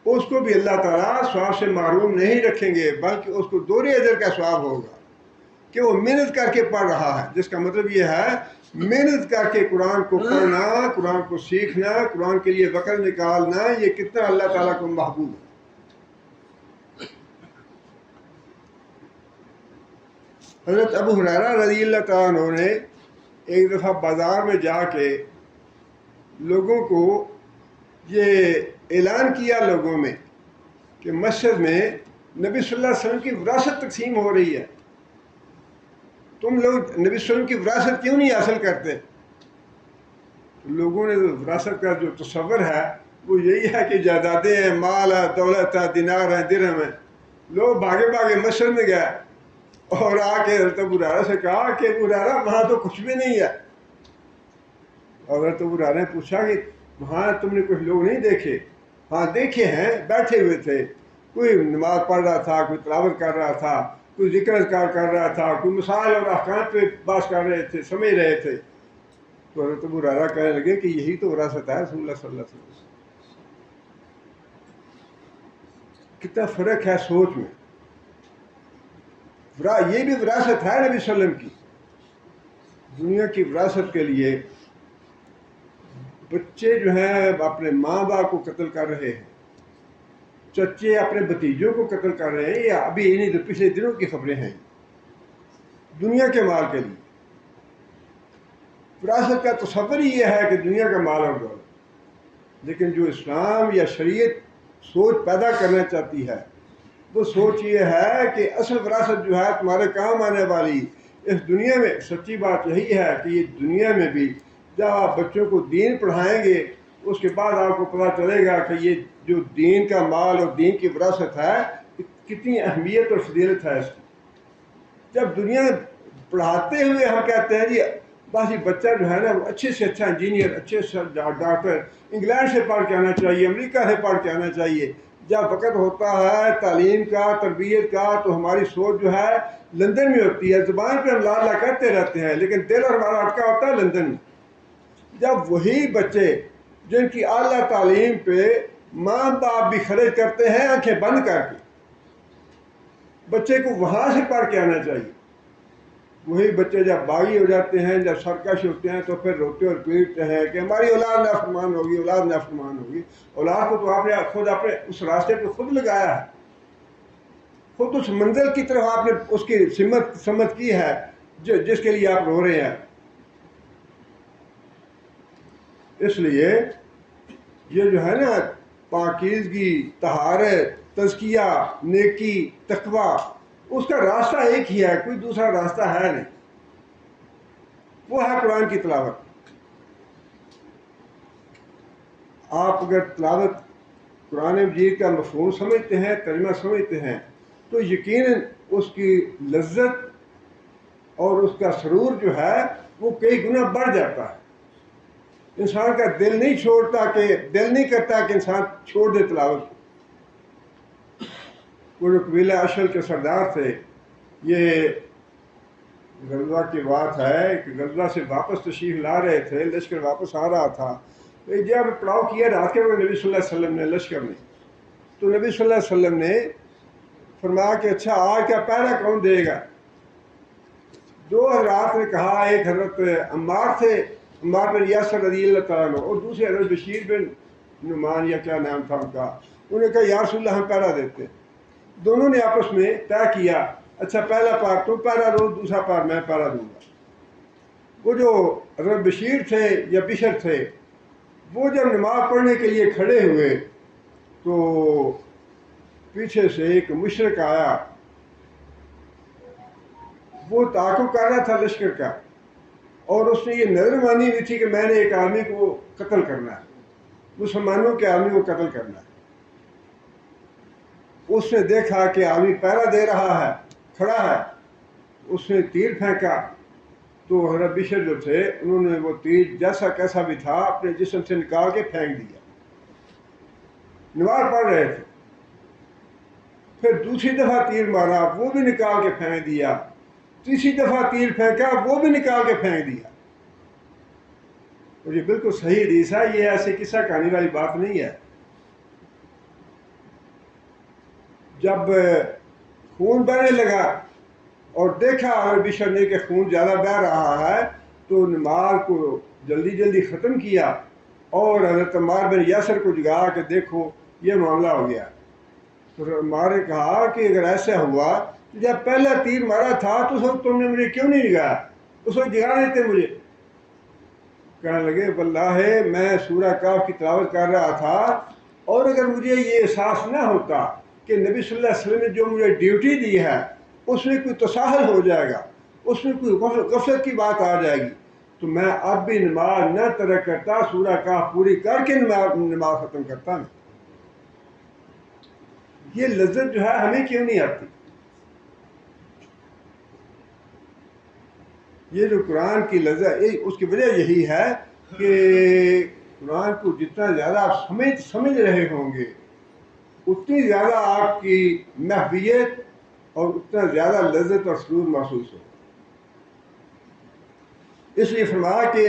اس کو بھی اللہ تعالیٰ ثواب سے محروم نہیں رکھیں گے، بلکہ اس کو دوہرے اجر کا ثواب ہوگا کہ وہ محنت کر کے پڑھ رہا ہے۔ جس کا مطلب یہ ہے محنت کر کے قرآن کو پڑھنا، قرآن کو سیکھنا، قرآن کے لیے وقت نکالنا، یہ کتنا اللہ تعالیٰ کو محبوب ہے۔ حضرت ابو ہریرہ رضی اللہ تعالیٰ عنہ نے ایک دفعہ بازار میں جا کے لوگوں کو یہ اعلان کیا لوگوں میں کہ مسجد میں نبی صلی اللہ علیہ وسلم کی وراثت تقسیم ہو رہی ہے، تم لوگ نبی صلی اللہ علیہ وسلم کی وراثت کیوں نہیں حاصل کرتے؟ لوگوں نے وراثت کا جو تصور ہے وہ یہی ہے کہ جائیدادیں ہیں، مال ہے، دولت ہے، دینار ہے، درہم ہے۔ لوگ بھاگے مسجد میں گئے اور آ کے حضرت ابو ہریرہ سے کہا کہ ابو ہریرہ وہاں تو کچھ بھی نہیں ہے۔ اور حضرت ابو ہریرہ نے پوچھا کہ وہاں تم نے کچھ لوگ نہیں دیکھے؟ ہاں دیکھے ہیں، بیٹھے ہوئے تھے، کوئی نماز پڑھ رہا تھا، کوئی تلاوت کر رہا تھا، کوئی ذکر اذکار کر رہا تھا، کوئی مسائل اور احکام پہ بات کر رہے تھے، سمجھ رہے تھے۔ تو حضرت ابو ہریرہ کہنے لگے کہ یہی تو وراثت ہے رسول اللہ صلی اللہ علیہ وسلم۔ کتنا فرق ہے سوچ میں۔ یہ بھی وراثت ہے نبی صلی اللہ علیہ وسلم کی۔ دنیا کی وراثت کے لیے بچے جو ہیں اپنے ماں باپ کو قتل کر رہے ہیں، چچے اپنے بھتیجوں کو قتل کر رہے ہیں، یا ابھی انہیں پچھلے دنوں کی خبریں ہیں، دنیا کے مال کے لیے۔ وراثت کا تصور ہی یہ ہے کہ دنیا کا مال اور دولت، لیکن جو اسلام یا شریعت سوچ پیدا کرنا چاہتی ہے وہ سوچ یہ ہے کہ اصل وراثت جو ہے تمہارے کام آنے والی اس دنیا میں، سچی بات یہی ہے کہ یہ دنیا میں بھی جب آپ بچوں کو دین پڑھائیں گے اس کے بعد آپ کو پتہ چلے گا کہ یہ جو دین کا مال اور دین کی وراثت ہے کتنی اہمیت اور فضیلت ہے اس کی۔ جب دنیا میں پڑھاتے ہوئے ہم کہتے ہیں جی بس یہ بچہ جو ہے نا وہ اچھے سے اچھا انجینئر، اچھے سے ڈاکٹر، انگلینڈ سے پڑھ کے آنا چاہیے، امریکہ سے پڑھ کے آنا چاہیے، جب وقت ہوتا ہے تعلیم کا، تربیت کا، تو ہماری سوچ جو ہے لندن میں ہوتی ہے، زبان پہ ہم لا لا کرتے رہتے ہیں لیکن دل اور ہمارا اٹکا ہوتا ہے لندن میں۔ جب وہی بچے جن کی اعلیٰ تعلیم پہ ماں باپ بھی خرچ کرتے ہیں آنکھیں بند کر کے، بچے کو وہاں سے پڑھ کے آنا چاہیے، وہی بچے جب باغی ہو جاتے ہیں، جب سرکش ہوتے ہیں تو پھر روتے اور پیٹتے ہیں کہ ہماری اولاد نافرمان ہوگی، اولاد نافرمان ہوگی۔ اولاد کو تو آپ نے خود اپنے اس راستے پہ خود لگایا ہے، خود اس منزل کی طرف آپ نے اس کی سمت کی ہے جس کے لیے آپ رو رہے ہیں۔ اس لیے یہ جو ہے نا پاکیزگی، طہارت، تزکیہ، نیکی، تقوی، اس کا راستہ ایک ہی ہے، کوئی دوسرا راستہ ہے نہیں، وہ ہے قرآن کی تلاوت۔ آپ اگر تلاوت قرآن مجید کا مفہوم سمجھتے ہیں، ترجمہ سمجھتے ہیں، تو یقیناً اس کی لذت اور اس کا سرور جو ہے وہ کئی گنا بڑھ جاتا ہے۔ انسان کا دل نہیں کرتا کہ انسان چھوڑ دے تلاوت کو۔ وہ جو قبیلہ اشل کے سردار تھے، یہ غزوہ کی بات ہے کہ غزوہ سے واپس تشریف لا رہے تھے، لشکر واپس آ رہا تھا، تو جب پڑاؤ کیا رات کے وقت نبی صلی اللہ علیہ وسلم نے لشکر نے، تو نبی صلی اللہ علیہ وسلم نے فرمایا کہ اچھا آج کا پہرا کون دے گا؟ دو حضرات نے کہا، ایک حضرت عمار تھے، عمار بن یاسر رضی اللہ تعالیٰ عنہ، اور دوسرے حضرت بشیر بن نعمان یا کیا نام تھا ان کا۔ انہوں نے کہا یا رسول اللہ ہم پہرا دیتے۔ دونوں نے آپس میں طے کیا، اچھا پہلا پار تم پہرا دو، دوسرا پار میں پہرا دوں گا۔ وہ جو حضرت بشیر تھے یا بشر تھے، وہ جب نماز پڑھنے کے لیے کھڑے ہوئے تو پیچھے سے ایک مشرک آیا، وہ تعاقب کر رہا تھا لشکر کا، اور اس نے یہ نظر مانی ہوئی تھی کہ میں نے ایک آدمی کو قتل کرنا ہے، مسلمانوں کے آدمی کو قتل کرنا ہے۔ اس نے دیکھا کہ آدمی پہرا دے رہا ہے، کھڑا ہے، اس نے تیر پھینکا، تو حضرت بشر جو تھے انہوں نے وہ تیر جیسا کیسا بھی تھا اپنے جسم سے نکال کے پھینک دیا۔ نماز پڑھ رہے تھے، پھر دوسری دفعہ تیر مارا، وہ بھی نکال کے پھینک دیا، تیسری دفعہ تیر پھینکا، وہ بھی نکال کے پھینک دیا۔ اور یہ بالکل صحیح حدیث ہے، یہ ایسے قصہ کہانی والی بات نہیں ہے۔ جب خون بہنے لگا اور دیکھا حضرت بشر نے کہ خون زیادہ بہہ رہا ہے، تو نماز کو جلدی جلدی ختم کیا اور حضرت عمار بن یاسر کو جگا کہ دیکھو یہ معاملہ ہو گیا۔ تو عمار نے کہا کہ اگر ایسا ہوا تو جب پہلا تیر مارا تھا تو اس وقت تم نے مجھے کیوں نہیں جگایا، اس وقت جگا دیتے مجھے۔ کہنے لگے واللہ میں سورہ کہف کی تلاوت کر رہا تھا، اور اگر مجھے یہ احساس نہ ہوتا کہ نبی صلی اللہ علیہ وسلم نے جو مجھے ڈیوٹی دی ہے اس میں کوئی تساہل ہو جائے گا، اس میں کوئی غفلت کی بات آ جائے گی، تو میں اب بھی نماز نہ ترک کرتا، سورہ کہف پوری کر کے نماز ختم کرتا نا۔ یہ لذت جو ہے ہمیں کیوں نہیں آتی؟ یہ جو قرآن کی لذت، اس کی وجہ یہی ہے کہ قرآن کو جتنا زیادہ آپ سمجھ رہے ہوں گے اتنی زیادہ آپ کی محبیت اور اتنا زیادہ لذت اور سرور محسوس ہو۔ اس لیے فرمایا کہ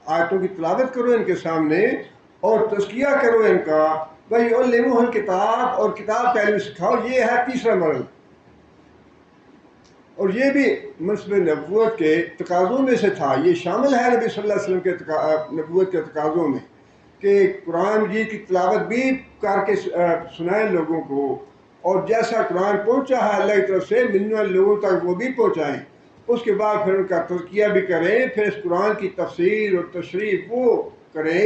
آیتوں کی تلاوت کرو ان کے سامنے اور تزکیہ کرو ان کا، وَيُعَلِّمُهُ الْكِتَابَ، اور کتاب کا علم سکھاؤ۔ یہ ہے تیسرا مرحلہ، اور یہ بھی منصب نبوت کے تقاضوں میں سے تھا، یہ شامل ہے نبی صلی اللہ علیہ وسلم کے نبوت کے تقاضوں میں کہ قرآن مجید کی تلاوت بھی کر کے سنائیں لوگوں کو، اور جیسا قرآن پہنچا ہے اللہ کی طرف سے ملنے والے لوگوں تک وہ بھی پہنچائیں، اس کے بعد پھر ان کا تزکیہ بھی کریں، پھر اس قرآن کی تفسیر اور تشریح وہ کریں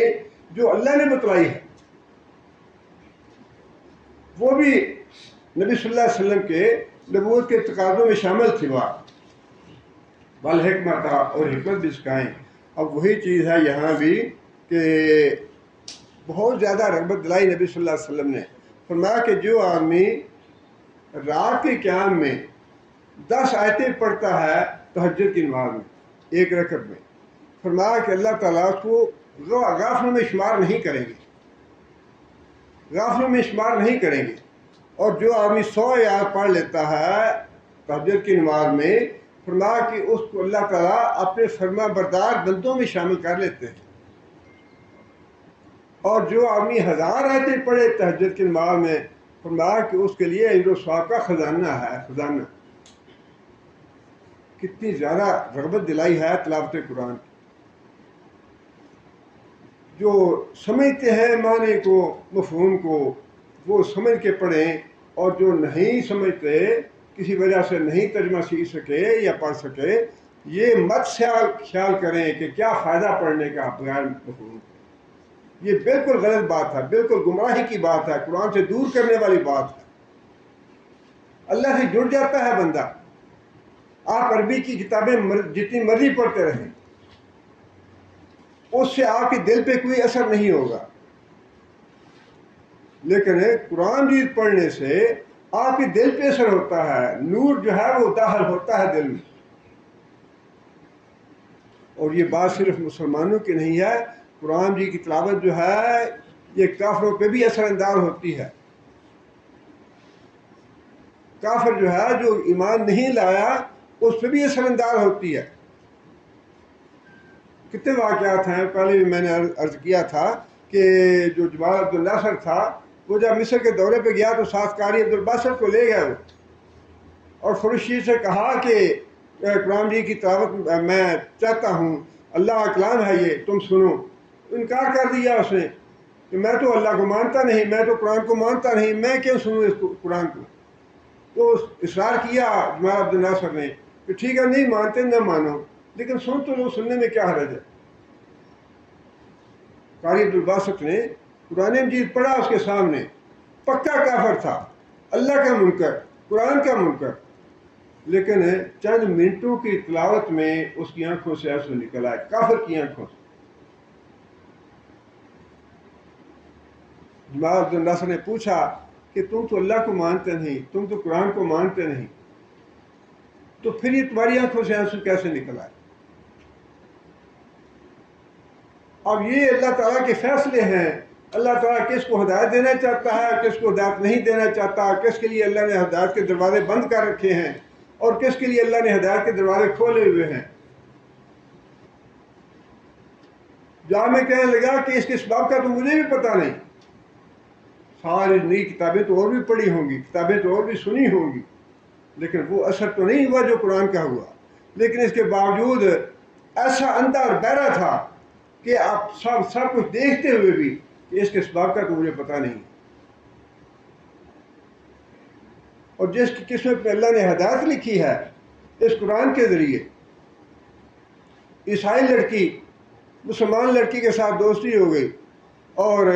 جو اللہ نے بتلائی ہے، وہ بھی نبی صلی اللہ علیہ وسلم کے نبوت کے تقاضوں میں شامل تھی، بالحکمت اور حکمت بھی سکھائیں۔ اب وہی چیز ہے یہاں بھی کہ بہت زیادہ رغبت دلائی نبی صلی اللہ علیہ وسلم نے، فرمایا کہ جو آدمی رات کے قیام میں 10 آیتیں پڑھتا ہے تہجد کی نماز میں ایک رکعت میں، فرمایا کہ اللہ تعالیٰ اس کو غافلوں میں شمار نہیں کریں گے، غافلوں میں شمار نہیں کریں گے۔ اور جو آدمی 100 آیات پڑھ لیتا ہے تہجد کی نماز میں، فرمایا کہ اس کو اللہ تعالیٰ اپنے فرما بردار بندوں میں شامل کر لیتے ہیں۔ اور جو آدمی 1000 آیتیں پڑھے تہجد کی نماز میں، فرمایا کہ اس کے لیے اجر و ثواب کا خزانہ ہے، خزانہ۔ کتنی زیادہ رغبت دلائی ہے تلاوت قرآن کی۔ جو سمجھتے ہیں معنی کو، مفہوم کو، وہ سمجھ کے پڑھیں، اور جو نہیں سمجھتے، کسی وجہ سے نہیں ترجمہ سیکھ سکے یا پڑھ سکے، یہ مت خیال کریں کہ کیا فائدہ پڑھنے کا بغیر مفہوم۔ یہ بالکل غلط بات ہے، بالکل گمراہی کی بات ہے، قرآن سے دور کرنے والی بات ہے۔ اللہ سے جڑ جاتا ہے بندہ۔ آپ عربی کی کتابیں جتنی مرضی پڑھتے رہیں، اس سے آپ کے دل پہ کوئی اثر نہیں ہوگا، لیکن قرآن مجید پڑھنے سے آپ کے دل پہ اثر ہوتا ہے، نور جو ہے وہ داخل ہوتا ہے دل میں۔ اور یہ بات صرف مسلمانوں کی نہیں ہے، قرآن مجید کی تلاوت جو ہے یہ کافروں پہ بھی اثر انداز ہوتی ہے۔ کافر جو ہے، جو ایمان نہیں لایا، اس پہ بھی اثر انداز ہوتی ہے۔ کتنے واقعات ہیں، پہلے بھی میں نے عرض کیا تھا کہ جو جمال عبد الناصر تھا، وہ جب مصر کے دورے پہ گیا تو ساتھ قاری عبد الباسط کو لے گیا وہ، اور خورشید سے کہا کہ قرآن جی کی تلاوت میں چاہتا ہوں، اللہ کا کلام ہے یہ، تم سنو۔ انکار کر دیا اس نے کہ میں تو اللہ کو مانتا نہیں، میں تو قرآن کو مانتا نہیں، میں کیوں سنوں اس قرآن کو۔ تو اصرار کیا جمال عبد الناصر نے کہ ٹھیک ہے، نہیں مانتے نہ مانو، لیکن سن تو لو، سننے میں کیا حرج ہے۔ قاری عبد الباسط نے قرآن مجید پڑھا اس کے سامنے، پکا کافر تھا، اللہ کا منکر، قرآن کا منکر، لیکن چند منٹوں کی تلاوت میں اس کی آنکھوں سے آنسو نکل آئے، کافر کی آنکھوں سے۔ جمال عبد الناصر نے پوچھا کہ تم تو اللہ کو مانتے نہیں، تم تو قرآن کو مانتے نہیں، تو پھر یہ تمہاری آنکھوں سے آنسو کیسے نکل آئے؟ اب یہ اللہ تعالیٰ کے فیصلے ہیں، اللہ تعالیٰ کس کو ہدایت دینا چاہتا ہے، کس کو ہدایت نہیں دینا چاہتا، کس کے لیے اللہ نے ہدایت کے دروازے بند کر رکھے ہیں اور کس کے لیے اللہ نے ہدایت کے دروازے کھولے ہوئے ہیں۔ جہاں میں کہنے لگا کہ اس کے اسباب کا تو مجھے بھی پتہ نہیں، ساری نئی کتابیں تو اور بھی پڑھی ہوں گی، کتابیں تو اور بھی سنی ہوں گی، لیکن وہ اثر تو نہیں ہوا جو قرآن کا ہوا۔ لیکن اس کے باوجود ایسا اندھا اور بہرا تھا کہ آپ سب کچھ دیکھتے ہوئے بھی کہ اس کے اسباب کا تو مجھے پتہ نہیں۔ اور جس کی قسمت پہ اللہ نے ہدایت لکھی ہے اس قرآن کے ذریعے، عیسائی لڑکی مسلمان لڑکی کے ساتھ دوستی ہو گئی، اور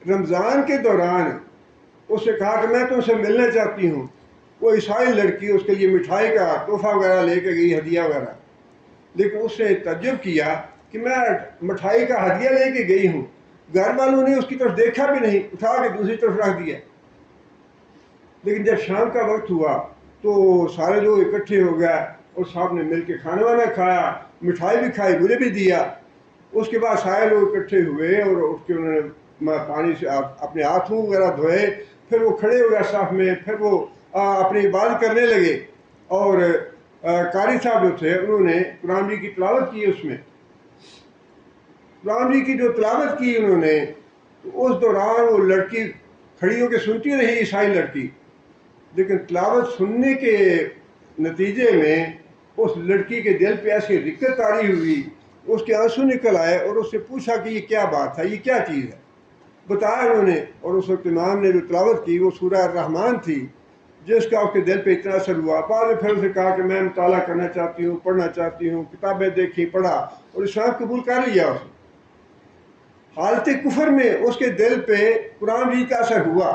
رمضان کے دوران اس سے کہا کہ میں تم سے ملنا چاہتی ہوں۔ وہ عیسائی لڑکی اس کے لیے مٹھائی کا تحفہ وغیرہ لے کے گئی، ہدیہ وغیرہ، لیکن اس نے تعجب کیا کہ میں مٹھائی کا ہدیہ لے کے گئی ہوں، گھر والوں نے اس کی طرف دیکھا بھی نہیں، اٹھا کے دوسری طرف رکھ دیا۔ لیکن جب شام کا وقت ہوا تو سارے لوگ اکٹھے ہو گئے اور سب نے مل کے کھانا وانا کھایا، مٹھائی بھی کھائی، مجھے بھی دیا۔ اس کے بعد سارے لوگ اکٹھے ہوئے اور اٹھ کے انہوں نے پانی سے اپنے ہاتھ منہ وغیرہ دھوئے، پھر وہ کھڑے ہو گئے صف میں، پھر وہ اپنی عبادت کرنے لگے۔ اور قاری صاحب جو تھے انہوں نے قرآن جی کی تلاوت کی، اس میں قرآن جی کی جو تلاوت کی انہوں نے، تو اس دوران وہ لڑکی کھڑی ہو کے سنتی رہی، عیسائی لڑکی، لیکن تلاوت سننے کے نتیجے میں اس لڑکی کے دل پہ ایسی رکت طاری ہوئی، اس کے آنسو نکل آئے، اور اس سے پوچھا کہ یہ کیا بات ہے، یہ کیا چیز ہے، بتایا انہوں نے۔ اور اس وقت امام نے جو تلاوت کی وہ سورہ الرحمن تھی، جس کا اس کے دل پہ اتنا اثر ہوا. بعد میں پھر اسے کہا کہ میں مطالعہ کرنا چاہتی ہوں، پڑھنا چاہتی ہوں، کتابیں دیکھی، پڑھا اور اسلام قبول کر لیا. اس حالت کفر میں اس کے دل پہ قرآن مجید کا اثر ہوا.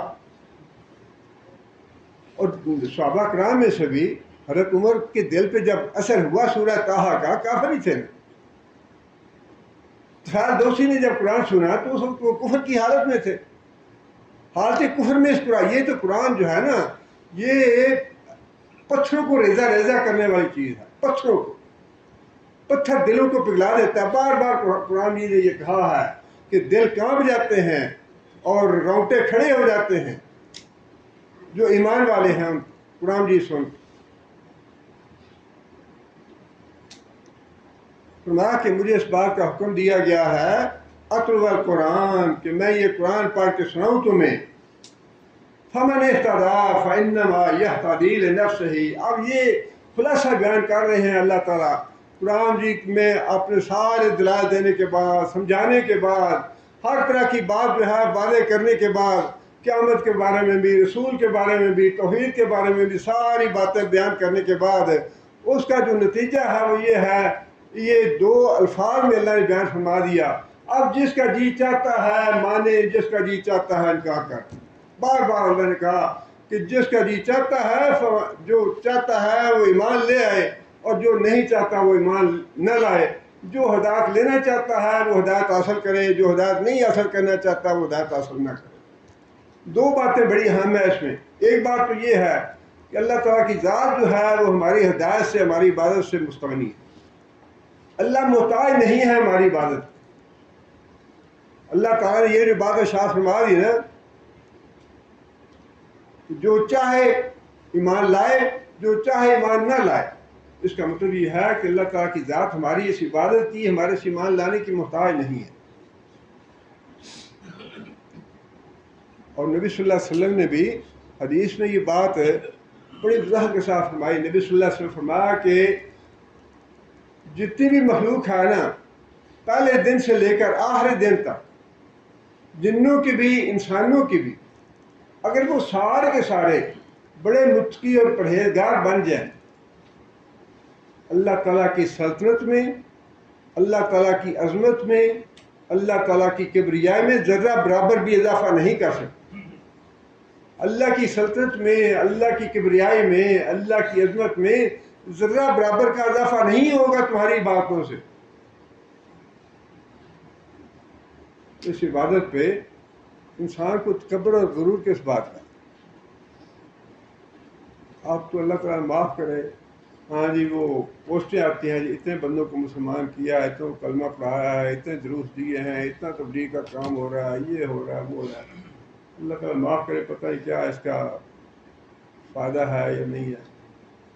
اور صحابہ کرام میں سے بھی حضرت عمر کے دل پہ جب اثر ہوا سورہ طٰہٰ کا، کافر ہی تھے نا. خیر دوسری نے جب قرآن سنا تو اس وقت وہ کفر کی حالت میں تھے. حالت کفر میں اس قرآن، یہ تو قرآن جو ہے نا یہ پتھروں کو ریزہ ریزہ کرنے والی چیز ہے. پتھروں کو، پتھر دلوں کو پگھلا دیتا ہے. بار بار قرآن نے یہ کہا ہے کہ دل کانپ جاتے ہیں اور رونگٹے کھڑے ہو جاتے ہیں جو ایمان والے ہیں قرآن جی سن. فرمایا کہ مجھے اس بات کا حکم دیا گیا ہے اتلو القرآن، کہ میں یہ قرآن پڑھ کے سناؤں تمہیں. فمن اہتدی فانما یہتدی لنفسہ. اب یہ خلاصہ بیان کر رہے ہیں اللہ تعالیٰ قرآن جی میں اپنے سارے دلائل دینے کے بعد، سمجھانے کے بعد، ہر طرح کی بات جو ہے واضح کرنے کے بعد، قیامت کے بارے میں بھی، رسول کے بارے میں بھی، توحید کے بارے میں بھی ساری باتیں بیان کرنے کے بعد اس کا جو نتیجہ ہے وہ یہ ہے، یہ دو الفاظ میں اللہ نے بیان فرما دیا. اب جس کا جی چاہتا ہے مانے، جس کا جی چاہتا ہے انکار کر. بار بار اللہ نے کہا کہ جس کا جی چاہتا ہے، جو چاہتا ہے وہ ایمان لے آئے، اور جو نہیں چاہتا وہ ایمان نہ لائے. جو ہدایت لینا چاہتا ہے وہ ہدایت حاصل کرے، جو ہدایت نہیں حاصل کرنا چاہتا وہ ہدایت حاصل نہ کرے. دو باتیں بڑی اہم ہیں اس میں. ایک بات تو یہ ہے کہ اللہ تعالیٰ کی ذات جو ہے وہ ہماری ہدایت سے، ہماری عبادت سے مستغنی ہے. اللہ محتاج نہیں ہے ہماری عبادت. اللہ تعالیٰ نے یہ جو بات ارشاد فرما دی نا، جو چاہے ایمان لائے، جو چاہے ایمان نہ لائے. اس کا مطلب یہ ہے کہ اللہ تعالیٰ کی ذات ہماری اس عبادت کی، ہمارے اس ایمان لانے کی محتاج نہیں ہے. اور نبی صلی اللہ علیہ وسلم نے بھی حدیث میں یہ بات بڑی وضاحت کے ساتھ فرمائی. نبی صلی اللہ علیہ وسلم فرمایا کہ جتنی بھی مخلوق ہے نا، پہلے دن سے لے کر آخری دن تک، جنوں کی بھی انسانوں کی بھی، اگر وہ سارے کے سارے بڑے متقی اور پرہیزگار بن جائیں، اللہ تعالیٰ کی سلطنت میں، اللہ تعالیٰ کی عظمت میں، اللہ تعالیٰ کی کبریائی میں ذرہ برابر بھی اضافہ نہیں کر سکتے. اللہ کی سلطنت میں، اللہ کی کبریائی میں، اللہ کی عظمت میں ذرہ برابر کا اضافہ نہیں ہوگا تمہاری باتوں سے. اس عبادت پہ انسان کو تکبر اور غرور کس بات کا. آپ تو اللہ تعالیٰ معاف کرے، ہاں جی وہ پوسٹیں آتی ہیں جی اتنے بندوں کو مسلمان کیا ہے، اتنے کلمہ پڑھایا ہے، اتنے دروس دیے ہیں، اتنا تبلیغ کا کام ہو رہا ہے، یہ ہو رہا ہے، وہ ہو رہا ہے. اللہ تعالیٰ معاف کرے، پتہ نہیں کیا اس کا فائدہ ہے یا نہیں ہے.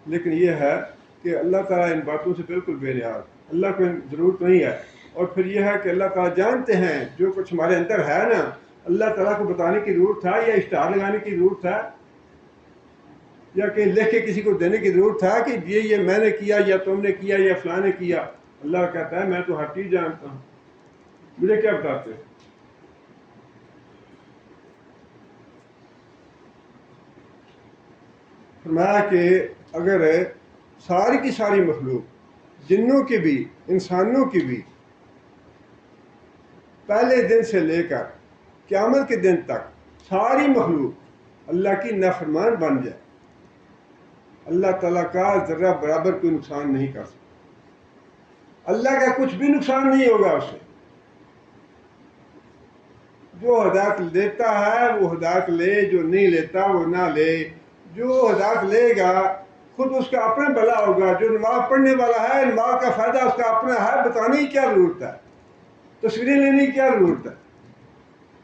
لیکن یہ ہے کہ اللہ تعالیٰ ان باتوں سے بالکل بے نیاز، اللہ کو ضرورت نہیں ہے. اور پھر یہ ہے کہ اللہ تعالیٰ جانتے ہیں جو کچھ ہمارے اندر ہے نا، اللہ تعالیٰ کو بتانے کی ضرورت ہے یا اشتہار لگانے کی ضرورت ہے یا کہیں لکھ کے کسی کو دینے کی ضرورت ہے کہ یہ میں نے کیا یا تم نے کیا یا فلاں نے کیا. اللہ کہتا ہے میں تو ہر چیز جانتا ہوں، مجھے کیا بتاتے. فرمایا کہ اگر ساری کی ساری مخلوق، جنوں کی بھی انسانوں کی بھی، پہلے دن سے لے کر قیامت کے دن تک ساری مخلوق اللہ کی نافرمان بن جائے، اللہ تعالیٰ کا ذرہ برابر کوئی نقصان نہیں کر سکتا. اللہ کا کچھ بھی نقصان نہیں ہوگا اسے. جو ہدایت لیتا ہے وہ ہدایت لے، جو نہیں لیتا وہ نہ لے. جو ہدایت لے گا خود اس کا اپنا بھلا ہوگا. جو نماز پڑھنے والا ہے، نماز کا فائدہ اس کا اپنا ہے، بتانے کی کیا ضرورت ہے، تصویریں لینے کی کیا ضرورت ہے.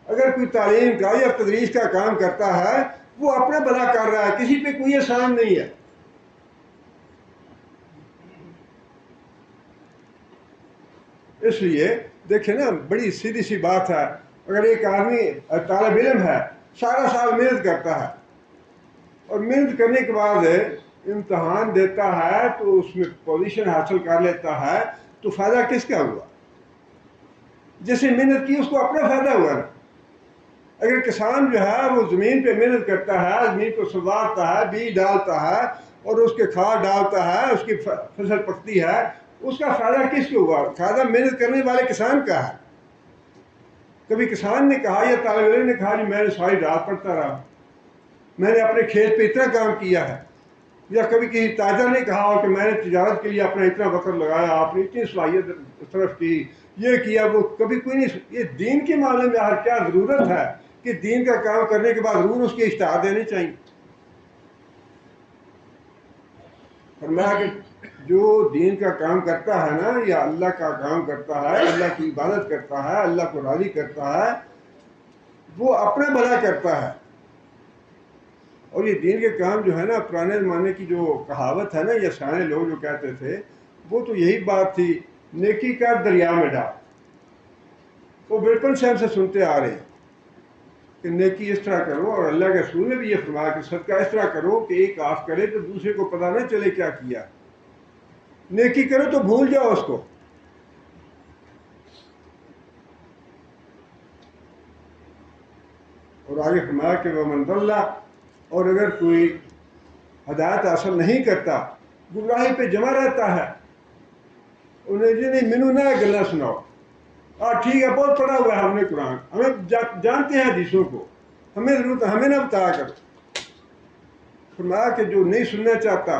اگر کوئی تعلیم کا یا تدریس کا کام کرتا ہے وہ اپنا بھلا کر رہا ہے، کسی پہ کوئی احسان نہیں ہے. اس لیے دیکھیں نا، بڑی سیدھی سی بات ہے. اگر ایک آدمی طالب علم ہے، سارا سال محنت کرتا ہے اور محنت کرنے کے بعد امتحان دیتا ہے تو اس میں پوزیشن حاصل کر لیتا ہے، تو فائدہ کس کا ہوا؟ جس نے محنت کی اس کو اپنا فائدہ ہوا نا. اگر کسان جو ہے وہ زمین پہ محنت کرتا ہے، زمین کو سنوارتا ہے، بیج ڈالتا ہے اور اس کے کھاد ڈالتا ہے، اس کی فصل پکتی ہے، اس کا فائدہ کس کو ہوا؟ فائدہ محنت کرنے والے کسان کا ہے۔ کبھی کسان نے کہا یا طالب علم نے کہا جی میں نے ساری رات پڑھتا رہا، میں نے اپنے کھیت پہ اتنا کام کیا ہے، یا کبھی کسی تاجر نے کہا کہ میں نے تجارت کے لیے اپنا اتنا وقت لگایا، آپ نے اتنی صلاحیت صرف کی، یہ کیا وہ، کبھی کوئی نہیں۔ یہ دین کے معاملے میں کیا ضرورت ہے کہ دین کا کام کرنے کے بعد ضرور اس کی اشتہار دینی چاہیے؟ فرمایا کہ جو دین کا کام کرتا ہے نا، یا اللہ کا کام کرتا ہے، اللہ کی عبادت کرتا ہے، اللہ کو راضی کرتا ہے، وہ اپنا بھلا کرتا ہے۔ اور یہ دین کے کام جو ہے نا، پرانے زمانے کی جو کہاوت ہے نا، یا سیانے لوگ جو کہتے تھے، وہ تو یہی بات تھی، نیکی کر دریا میں ڈال۔ وہ بچپن سے ہم سے سنتے آ رہے ہیں کہ نیکی اس طرح کرو، اور اللہ کے رسول نے بھی یہ فرمایا کہ صدقہ اس طرح کرو کہ ایک آنکھ کرے تو دوسرے کو پتہ نہ چلے کیا کیا۔ نیکی کرو تو بھول جاؤ اس کو۔ اور آگے فرمایا کہ وَمَنْ ضَلَّ، اور اگر کوئی ہدایت حاصل نہیں کرتا، گمراہی پہ جمع رہتا ہے، انہیں جی نہیں مینو نہ گلا سناؤ، ٹھیک ہے بہت پڑھا ہوا ہے ہم نے قرآن، ہمیں جانتے ہیں حدیثوں کو، ہمیں ضرورت ہے، ہمیں نہ بتایا کرو۔ فرمایا کہ جو نہیں سننا چاہتا،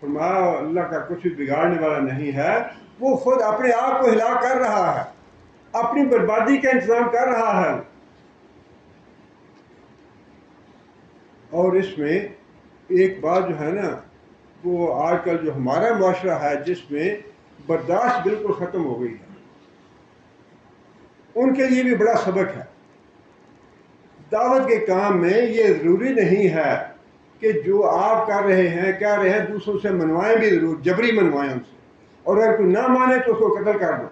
فرمایا اللہ کا کچھ بھی بگاڑنے والا نہیں ہے، وہ خود اپنے آپ کو ہلاک کر رہا ہے، اپنی بربادی کا انتظام کر رہا ہے۔ اور اس میں ایک بات جو ہے نا، وہ آج کل جو ہمارا معاشرہ ہے جس میں برداشت بالکل ختم ہو گئی ہے، ان کے لیے بھی بڑا سبق ہے۔ دعوت کے کام میں یہ ضروری نہیں ہے کہ جو آپ کر رہے ہیں کہہ رہے ہیں دوسروں سے منوائیں بھی ضرور، جبری منوائیں ان سے، اور اگر کوئی نہ مانے تو اس کو قتل کر دو،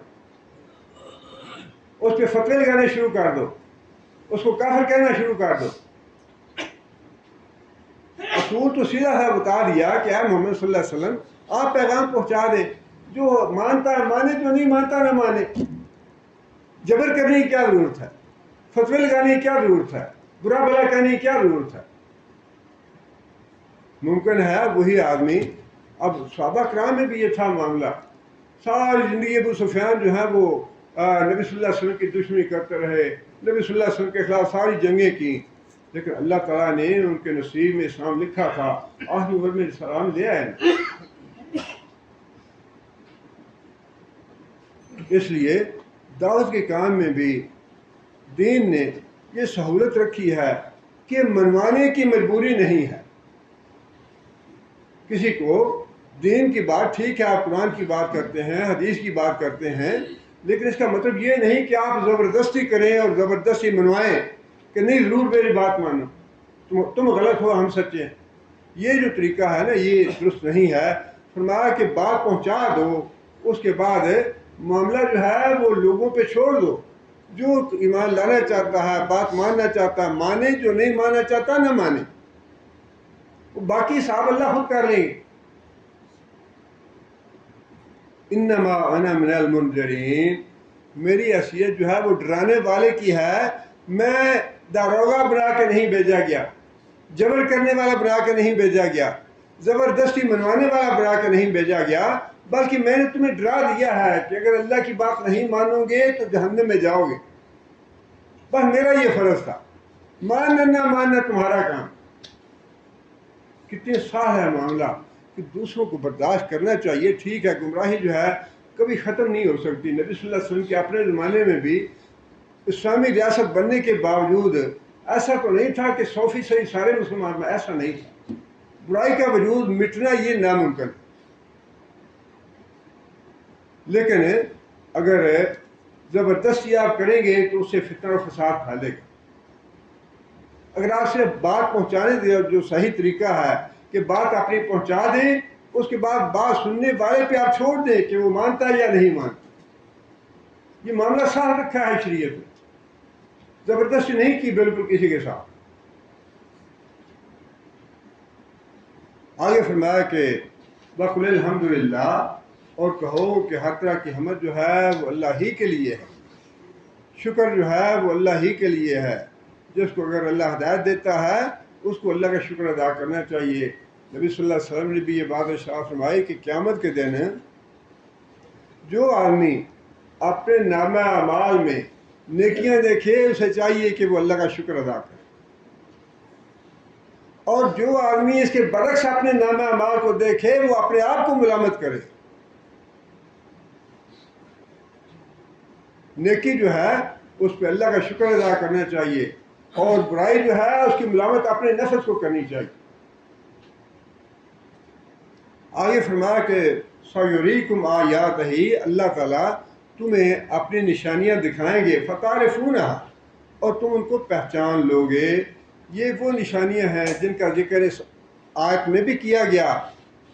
اس پہ فتوے لگانے شروع کر دو، اس کو کافر کہنا شروع کر دو۔ رسول تو سیدھا سا بتا دیا کہ اے محمد صلی اللہ علیہ وسلم آپ پیغام پہنچا دیں، جو مانتا ہے مانے، جو نہیں مانتا نہ مانے۔ جبر کرنے کی کیا ضرورت ہے؟ فتوے لگانے کی کیا ضرورت ہے؟ برا بھلا کہنے کی کیا ضرورت ہے؟ ممکن ہے وہی آدمی، اب صحابہ کرام میں بھی یہ تھا معاملہ، ساری زندگی ابو سفیان جو ہے وہ نبی صلی اللہ علیہ وسلم کی دشمنی کرتے رہے، نبی صلی اللہ علیہ وسلم کے خلاف ساری جنگیں کی، لیکن اللہ تعالیٰ نے ان کے نصیب میں اسلام لکھا تھا، آخری عمر میں اسلام لے آئے۔ اس لیے دعوت کے کام میں بھی دین نے یہ سہولت رکھی ہے کہ منوانے کی مجبوری نہیں ہے۔ کسی کو دین کی بات، ٹھیک ہے آپ قرآن کی بات کرتے ہیں، حدیث کی بات کرتے ہیں، لیکن اس کا مطلب یہ نہیں کہ آپ زبردستی کریں اور زبردستی منوائیں کہ نہیں ضرور میری بات مانو، تم غلط ہو ہم سچے ہیں۔ یہ جو طریقہ ہے نا یہ درست نہیں ہے۔ فرمایا کہ بات پہنچا دو، اس کے بعد معاملہ جو ہے وہ لوگوں پہ چھوڑ دو، جو ایمان لانا چاہتا ہے، بات ماننا چاہتا ہے مانے، جو نہیں ماننا چاہتا نہ مانے، باقی صاحب اللہ خود کر لیں گے۔ انما انا من المنذرین، میری حیثیت جو ہے وہ ڈرانے والے کی ہے، میں داروغہ بنا کے نہیں بھیجا گیا، جبر کرنے والا بنا کے نہیں بھیجا گیا، زبردستی منوانے والا بنا کے نہیں بھیجا گیا، بلکہ میں نے تمہیں ڈرا دیا ہے کہ اگر اللہ کی بات نہیں مانو گے تو جہنم میں جاؤ گے۔ بس میرا یہ فرض تھا، ماننا نہ ماننا تمہارا کام۔ کتنی صاف ہے معاملہ کہ دوسروں کو برداشت کرنا چاہیے، ٹھیک ہے گمراہی جو ہے کبھی ختم نہیں ہو سکتی۔ نبی صلی اللہ علیہ وسلم کے اپنے زمانے میں بھی اسلامی ریاست بننے کے باوجود ایسا تو نہیں تھا کہ 100% سارے مسلمان میں، ایسا نہیں تھا۔ برائی کا وجود مٹنا یہ ناممکن، لیکن اگر زبردستی آپ کریں گے تو اس سے فتنہ و فساد پھیلے گا۔ اگر آپ سے بات پہنچانے دیں، جو صحیح طریقہ ہے کہ بات اپنی پہنچا دیں، اس کے بعد بات سننے والے پہ آپ چھوڑ دیں کہ وہ مانتا ہے یا نہیں مانتا۔ یہ معاملہ صاف رکھا ہے شریعت میں، زبردستی نہیں کی بالکل کسی کے ساتھ۔ آگے فرمایا کہ وَقُلِ الْحَمْدُلِلَّہ، اور کہو کہ ہر طرح کی حمد جو ہے وہ اللہ ہی کے لیے ہے، شکر جو ہے وہ اللہ ہی کے لیے ہے۔ جس کو اگر اللہ ہدایت دیتا ہے اس کو اللہ کا شکر ادا کرنا چاہیے۔ نبی صلی اللہ علیہ وسلم نے بھی یہ بات ارشاد فرمائی کہ قیامت کے دن جو آدمی اپنے نامہ اعمال میں نیکیاں دیکھے اسے چاہیے کہ وہ اللہ کا شکر ادا کرے، اور جو آدمی اس کے برعکس اپنے نامہ اعمال کو دیکھے وہ اپنے آپ کو ملامت کرے۔ نیکی جو ہے اس پہ اللہ کا شکر ادا کرنا چاہیے، اور برائی جو ہے اس کی ملامت اپنے نفس کو کرنی چاہیے۔ آگے فرمایا کہ سَيُرِيكُمْ آيَاتِهِ، اللہ تعالیٰ تمہیں اپنی نشانیاں دکھائیں گے، فَتَعْرِفُونَهَا، اور تم ان کو پہچان لو گے۔ یہ وہ نشانیاں ہیں جن کا ذکر اس آیت میں بھی کیا گیا،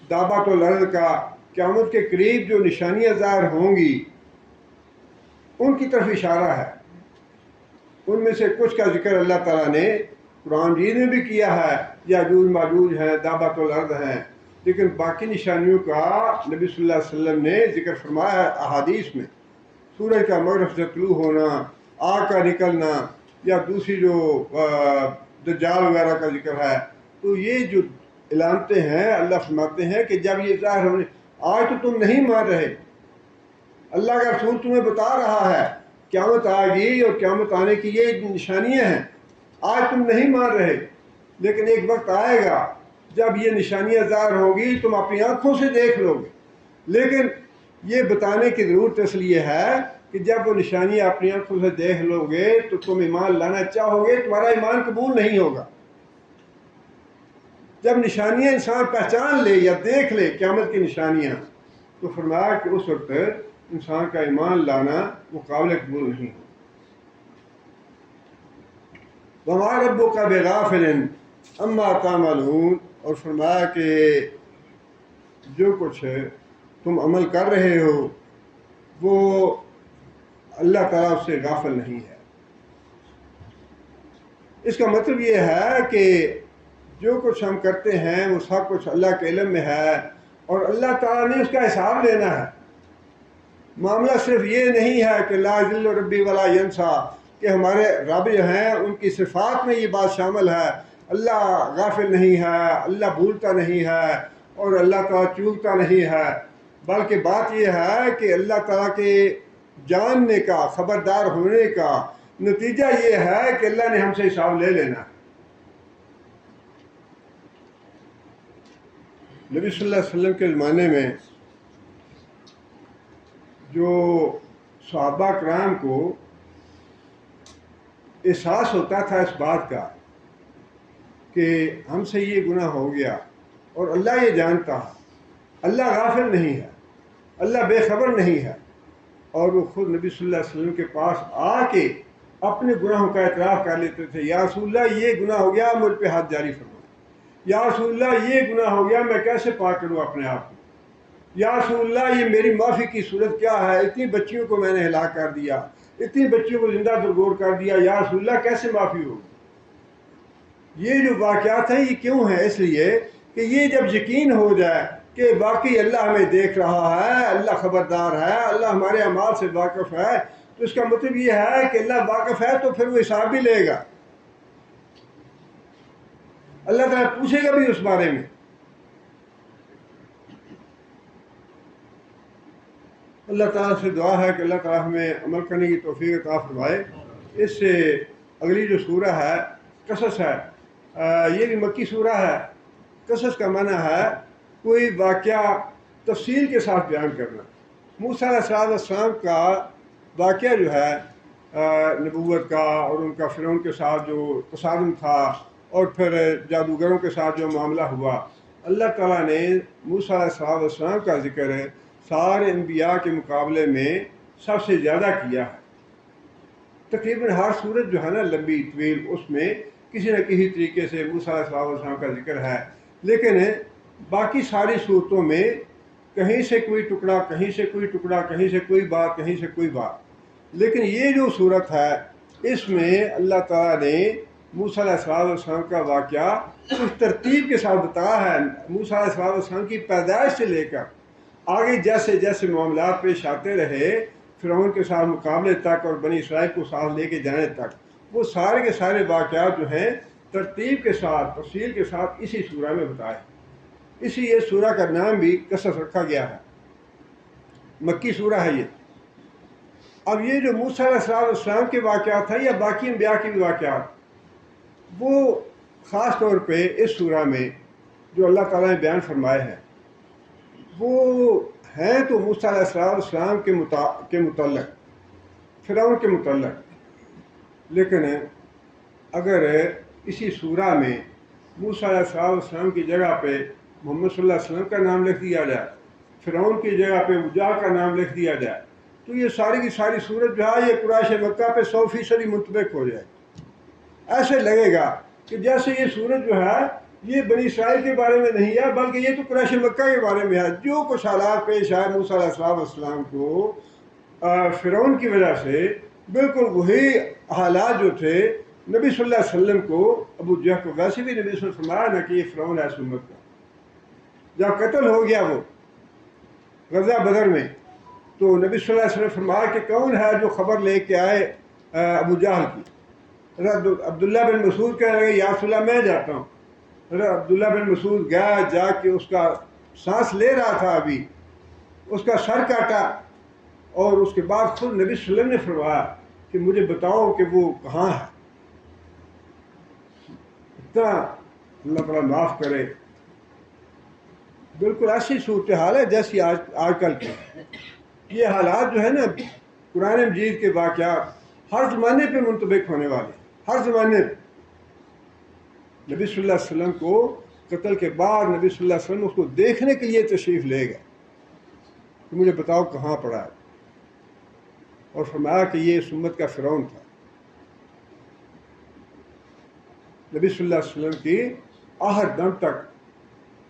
دابۃ الارض کا، قیامت کے قریب جو نشانیاں ظاہر ہوں گی ان کی طرف اشارہ ہے۔ ان میں سے کچھ کا ذکر اللہ تعالیٰ نے قرآن مجید میں بھی کیا ہے، یاجوج ماجوج ہیں، دابۃ الارض ہیں، لیکن باقی نشانیوں کا نبی صلی اللہ علیہ وسلم نے ذکر فرمایا ہے احادیث میں۔ سورج کا مغرب سے طلوع ہونا، آگ کا نکلنا، یا دوسری جو دجال وغیرہ کا ذکر ہے، تو یہ جو علامتیں ہیں اللہ فرماتے ہیں کہ جب یہ ظاہر ہونے، آج تو تم نہیں مان رہے، اللہ کا رسول تمہیں بتا رہا ہے قیامت آئے گی اور قیامت آنے کی یہ نشانیاں ہیں، آج تم نہیں مان رہے، لیکن ایک وقت آئے گا جب یہ نشانیاں ظاہر ہوں گی تم اپنی آنکھوں سے دیکھ لو گے۔ لیکن یہ بتانے کی ضرورت اس لیے ہے کہ جب وہ نشانیاں اپنی آنکھوں سے دیکھ لو گے تو تم ایمان لانا چاہو گے، تمہارا ایمان قبول نہیں ہوگا۔ جب نشانیاں انسان پہچان لے یا دیکھ لے قیامت کی نشانیاں، تو فرمایا کہ اس وقت انسان کا ایمان لانا وہ قابل قبول نہیں ہوگا۔ وَمَا رَبُّكَ بِغَافِلٍ عَمَّا تَعْمَلُونَ، اور فرمایا کہ جو کچھ تم عمل کر رہے ہو وہ اللہ تعالیٰ اس سے غافل نہیں ہے۔ اس کا مطلب یہ ہے کہ جو کچھ ہم کرتے ہیں وہ سب کچھ اللہ کے علم میں ہے، اور اللہ تعالیٰ نے اس کا حساب لینا ہے۔ معاملہ صرف یہ نہیں ہے کہ لا یضل ربی ولا ینسیٰ، کہ ہمارے رب جو ہیں ان کی صفات میں یہ بات شامل ہے، اللہ غافل نہیں ہے، اللہ بھولتا نہیں ہے، اور اللہ تعالیٰ چوکتا نہیں ہے، بلکہ بات یہ ہے کہ اللہ تعالیٰ کے جاننے کا، خبردار ہونے کا نتیجہ یہ ہے کہ اللہ نے ہم سے حساب لے لینا ہے۔ نبی صلی اللہ علیہ وسلم کے زمانے میں جو صحابہ کرام کو احساس ہوتا تھا اس بات کا کہ ہم سے یہ گناہ ہو گیا، اور اللہ یہ جانتا ہے، اللہ غافل نہیں ہے، اللہ بے خبر نہیں ہے، اور وہ خود نبی صلی اللہ علیہ وسلم کے پاس آ کے اپنے گناہوں کا اعتراف کر لیتے تھے۔ یا رسول اللہ یہ گناہ ہو گیا، مجھ پہ ہاتھ جاری فرمائیں۔ یا رسول اللہ یہ گناہ ہو گیا، میں کیسے پاک کروں اپنے آپ کو۔ یا رسول اللہ یہ میری معافی کی صورت کیا ہے، اتنی بچیوں کو میں نے ہلاک کر دیا، اتنی بچیوں کو زندہ درگور کر دیا، یا رسول اللہ کیسے معافی ہوگی۔ یہ جو واقعات ہیں یہ کیوں ہیں؟ اس لیے کہ یہ جب یقین ہو جائے کہ واقعی اللہ ہمیں دیکھ رہا ہے، اللہ خبردار ہے، اللہ ہمارے اعمال سے واقف ہے، تو اس کا مطلب یہ ہے کہ اللہ واقف ہے تو پھر وہ حساب بھی لے گا، اللہ تعالیٰ پوچھے گا بھی اس بارے میں۔ اللہ تعالیٰ سے دعا ہے کہ اللہ تعالیٰ ہمیں عمل کرنے کی توفیق عطا فرمائے۔ اس سے اگلی جو سورہ ہے قصص ہے، یہ بھی مکی سورہ ہے۔ قصص کا معنی ہے کوئی واقعہ تفصیل کے ساتھ بیان کرنا۔ موسیٰ علیہ السلام کا واقعہ جو ہے نبوت کا، اور ان کا فرعون کے ساتھ جو تصادم تھا، اور پھر جادوگروں کے ساتھ جو معاملہ ہوا، اللہ تعالیٰ نے موسیٰ علیہ السلام کا ذکر سارے انبیاء کے مقابلے میں سب سے زیادہ کیا ہے۔ تقریباً ہر صورت جو ہے نا لمبی طویل، اس میں کسی نہ کسی طریقے سے موسیٰ علیہ السلام کا ذکر ہے، لیکن باقی ساری صورتوں میں کہیں سے کوئی ٹکڑا، کہیں سے کوئی ٹکڑا، کہیں سے کوئی بات، کہیں سے کوئی بات۔ لیکن یہ جو صورت ہے اس میں اللہ تعالیٰ نے موسیٰ علیہ السلام کا واقعہ اس ترتیب کے ساتھ بتایا ہے۔ موسیٰ علیہ السلام کی پیدائش سے لے کر آگے جیسے جیسے معاملات پیش آتے رہے، فرعون کے ساتھ مقابلے تک اور بنی اسرائیل کو ساتھ لے کے جانے تک، وہ سارے کے سارے واقعات جو ہیں ترتیب کے ساتھ تفصیل کے ساتھ اسی سورہ میں بتائے. اسی یہ سورہ کا نام بھی قصص رکھا گیا ہے. مکی سورہ ہے یہ. اب یہ جو موسیٰ علیہ السلام کے واقعات ہیں یا باقی انبیاء کے بھی واقعات، وہ خاص طور پہ اس سورہ میں جو اللہ تعالیٰ نے بیان فرمائے ہیں وہ ہیں تو موسیٰ علیہ السلام کے متعلق، فرعون کے متعلق. لیکن اگر اسی سورہ میں موسیٰ علیہ السلام کی جگہ پہ محمد صلی اللہ علیہ وسلم کا نام لکھ دیا جائے، فرعون کی جگہ پہ وجاہ کا نام لکھ دیا جائے، تو یہ ساری کی ساری صورت جو ہے یہ قریش مکہ پہ 100% منطبق ہو جائے. ایسے لگے گا کہ جیسے یہ صورت جو ہے یہ بنی اسرائیل کے بارے میں نہیں ہے بلکہ یہ تو قریش مکہ کے بارے میں ہے. جو کچھ حالات پیش آئے موسیٰ علیہ السلام کو فرعون کی وجہ سے، بالکل وہی حالات جو تھے نبی صلی اللہ علیہ وسلم کو، ابو جہل کو. ویسے بھی نبی صلی اللہ علیہ وسلم فرمایا نہ کہ یہ فرعون ہے اس امت کا. جب قتل ہو گیا وہ غزوہ بدر میں، تو نبی صلی اللہ علیہ وسلم فرمایا کہ کون ہے جو خبر لے کے آئے ابو جہل کی. عبداللہ بن مسعود کہنے لگے یا رسول اللہ میں جاتا ہوں. عبداللہ بن مسعود گیا، جا کے اس کا سانس لے رہا تھا، ابھی اس کا سر کاٹا، اور اس کے بعد خود نبی صلی اللہ علیہ وسلم نے فرمایا کہ مجھے بتاؤ کہ وہ کہاں ہے. اتنا اللہ تعالیٰ معاف کرے. بالکل ایسی صورتحال ہے جیسی آج کل کی. یہ حالات جو ہے نا قرآن مجید کے واقعات ہر زمانے پہ منطبق ہونے والے، ہر زمانے پہ. نبی صلی اللہ علیہ وسلم کو قتل کے بعد نبی صلی اللہ علیہ وسلم اس کو دیکھنے کے لیے تشریف لے گئے کہ مجھے بتاؤ کہاں پڑا ہے، اور فرمایا کہ یہ اس امت کا فرعون تھا. نبی صلی اللہ علیہ وسلم کی آخر دم تک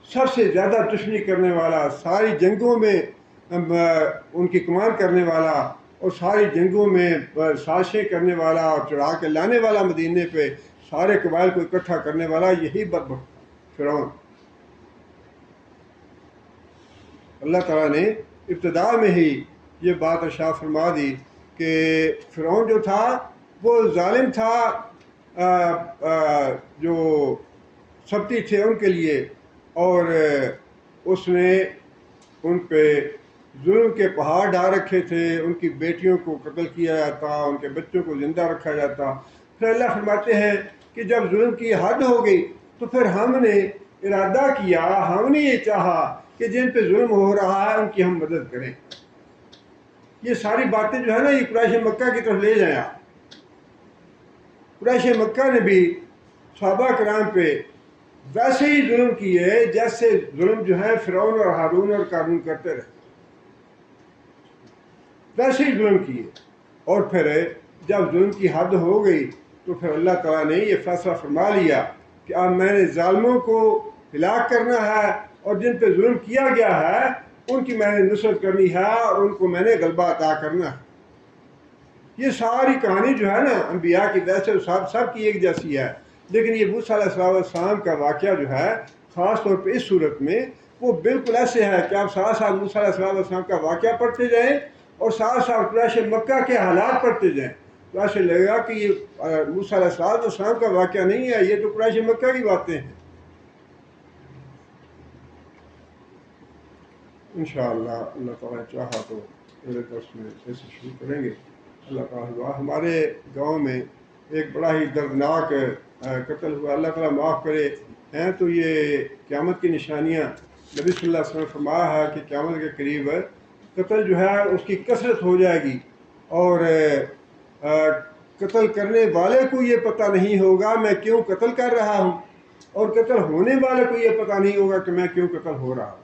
سب سے زیادہ دشمنی کرنے والا، ساری جنگوں میں ان کی کمان کرنے والا، اور ساری جنگوں میں سازشیں کرنے والا اور چڑھا کے لانے والا مدینے پہ سارے قبائل کو اکٹھا کرنے والا یہی بدبخت فرعون. اللہ تعالیٰ نے ابتدا میں ہی یہ بات ارشاد فرما دی کہ فرعون جو تھا وہ ظالم تھا، جو سبتی تھے ان کے لیے، اور اس نے ان پہ ظلم کے پہاڑ ڈال رکھے تھے. ان کی بیٹیوں کو قتل کیا جاتا، ان کے بچوں کو زندہ رکھا جاتا. پھر اللہ فرماتے ہیں کہ جب ظلم کی حد ہو گئی تو پھر ہم نے ارادہ کیا، ہم نے یہ چاہا کہ جن پہ ظلم ہو رہا ہے ان کی ہم مدد کریں. یہ ساری باتیں جو ہے نا یہ قریش مکہ کی طرف لے جائیں. قریش مکہ نے بھی صحابہ کرام پہ ویسے ہی ظلم کیے جیسے ظلم جو ہے فرعون اور ہارون اور قارون کرتے رہے، ویسے ہی ظلم کیے. اور پھر جب ظلم کی حد ہو گئی تو پھر اللہ تعالیٰ نے یہ فیصلہ فرما لیا کہ اب میں نے ظالموں کو ہلاک کرنا ہے، اور جن پہ ظلم کیا گیا ہے ان کی میں نے نصرت کرنی ہے، اور ان کو میں نے غلبہ عطا کرنا ہے. یہ ساری کہانی جو ہے نا انبیاء کی ویسے سب کی ایک جیسی ہے، لیکن یہ موسیٰ علیہ السلام کا واقعہ جو ہے خاص طور پہ اس صورت میں وہ بالکل ایسے ہے کہ آپ ساتھ ساتھ موسیٰ علیہ السلام کا واقعہ پڑھتے جائیں اور ساتھ ساتھ قریش مکہ کے حالات پڑھتے جائیں، تو ایسے لگے گا کہ یہ موسیٰ علیہ السلام کا واقعہ نہیں ہے، یہ تو قریش مکہ کی باتیں ہیں. انشاءاللہ اللہ تعالیٰ چاہا تو اگلے درس میں ایسے شروع کریں گے. اللہ تعالیٰ ہمارے گاؤں میں ایک بڑا ہی دردناک قتل ہوا، اللہ تعالیٰ معاف کرے. ہیں تو یہ قیامت کی نشانیاں نبی صلی اللہ علیہ وسلم نے فرمایا ہے کہ قیامت کے قریب قتل جو ہے اس کی کثرت ہو جائے گی، اور قتل کرنے والے کو یہ پتہ نہیں ہوگا میں کیوں قتل کر رہا ہوں، اور قتل ہونے والے کو یہ پتہ نہیں ہوگا کہ میں کیوں قتل ہو رہا ہوں.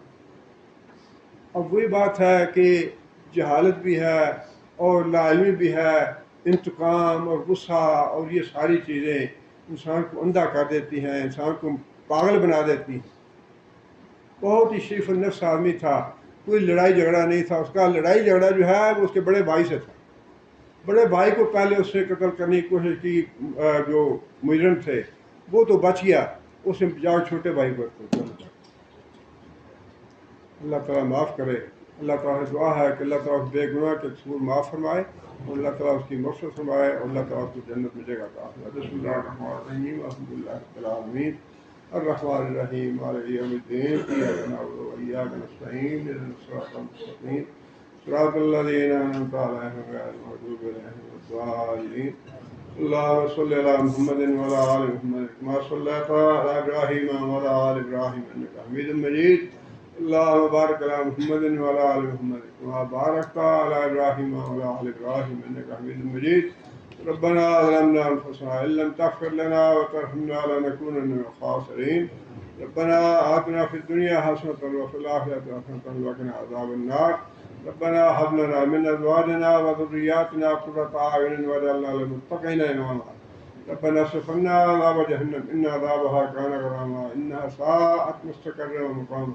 اب وہی بات ہے کہ جہالت بھی ہے اور لا علمی بھی ہے، انتقام اور غصہ اور یہ ساری چیزیں انسان کو اندھا کر دیتی ہیں، انسان کو پاگل بنا دیتی ہیں. بہت ہی شریف النفس آدمی تھا، کوئی لڑائی جھگڑا نہیں تھا. اس کا لڑائی جھگڑا جو ہے وہ اس کے بڑے بھائی سے تھا. بڑے بھائی کو پہلے اس سے قتل کرنے کی کوشش کی، جو مجرم تھے وہ تو بچ گیا، اس نے جا چھوٹے بھائی کو قتل کیا. اللہ تعالیٰ معاف کرے. اللہ تعالیٰ سے دعا ہے کہ اللہ تعالیٰ اس بے گناہ کے قصور معاف فرمائے اور اللہ تعالیٰ اس کی مغفرت فرمائے اور اللہ تعالیٰ اس کو جنت میں جگہ عطا فرمائے۔ بسم اللہ الرحمن الرحیم الحمد للہ رب العالمین الرحمن الرحیم مالک یوم الدین ایاک نعبد و ایاک نستعین اهدنا الصراط المستقیم صراط الذین انعمت علیہم غیر المغضوب علیہم ولا الضالین۔ اللهم صل على محمد وعلى آل محمد كما صليت على إبراهيم وعلى آل إبراهيم إنك حميد مجيد۔ اللهم بارك على محمد وعلى آل محمد كما باركت على إبراهيم وعلى آل إبراهيم إنك حميد مجيد۔ ربنا ظلمنا أنفسنا إن لم تغفر لنا وترحمنا لنكونن من الخاسرين۔ ربنا آتنا في الدنيا حسنة وفي الآخرة حسنة وقنا عذاب النار۔ ربنا هب لنا من أزواجنا وذرياتنا قرة أعين واجعلنا للمتقين إماما۔ ربنا اصرف عنا عذاب جهنم إن عذابها كان غراما إنها ساءت مستقرا ومقاما۔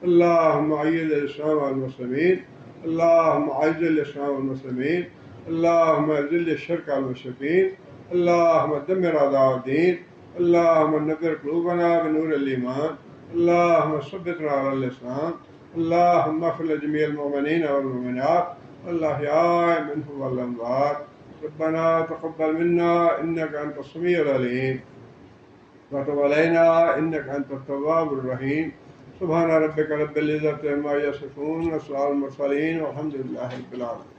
اللهم أيد الإسلام والمسلمين، اللهم أعز الإسلام والمسلمين، اللهم أذل الشرك والمشركين، اللهم دمر أعداء الدين، اللهم نور قلوبنا بنور الإيمان، اللهم ثبتنا على الإسلام، اللهم اغفر لجميع المؤمنين والمؤمنات الأحياء منهم والأموات۔ ربنا تقبل منا إنك أنت السميع العليم وتب علينا إنك أنت التواب الرحيم۔ سبحان ربك رب العزة عما يصفون وسلام على المرسلين والحمد لله رب العالمين۔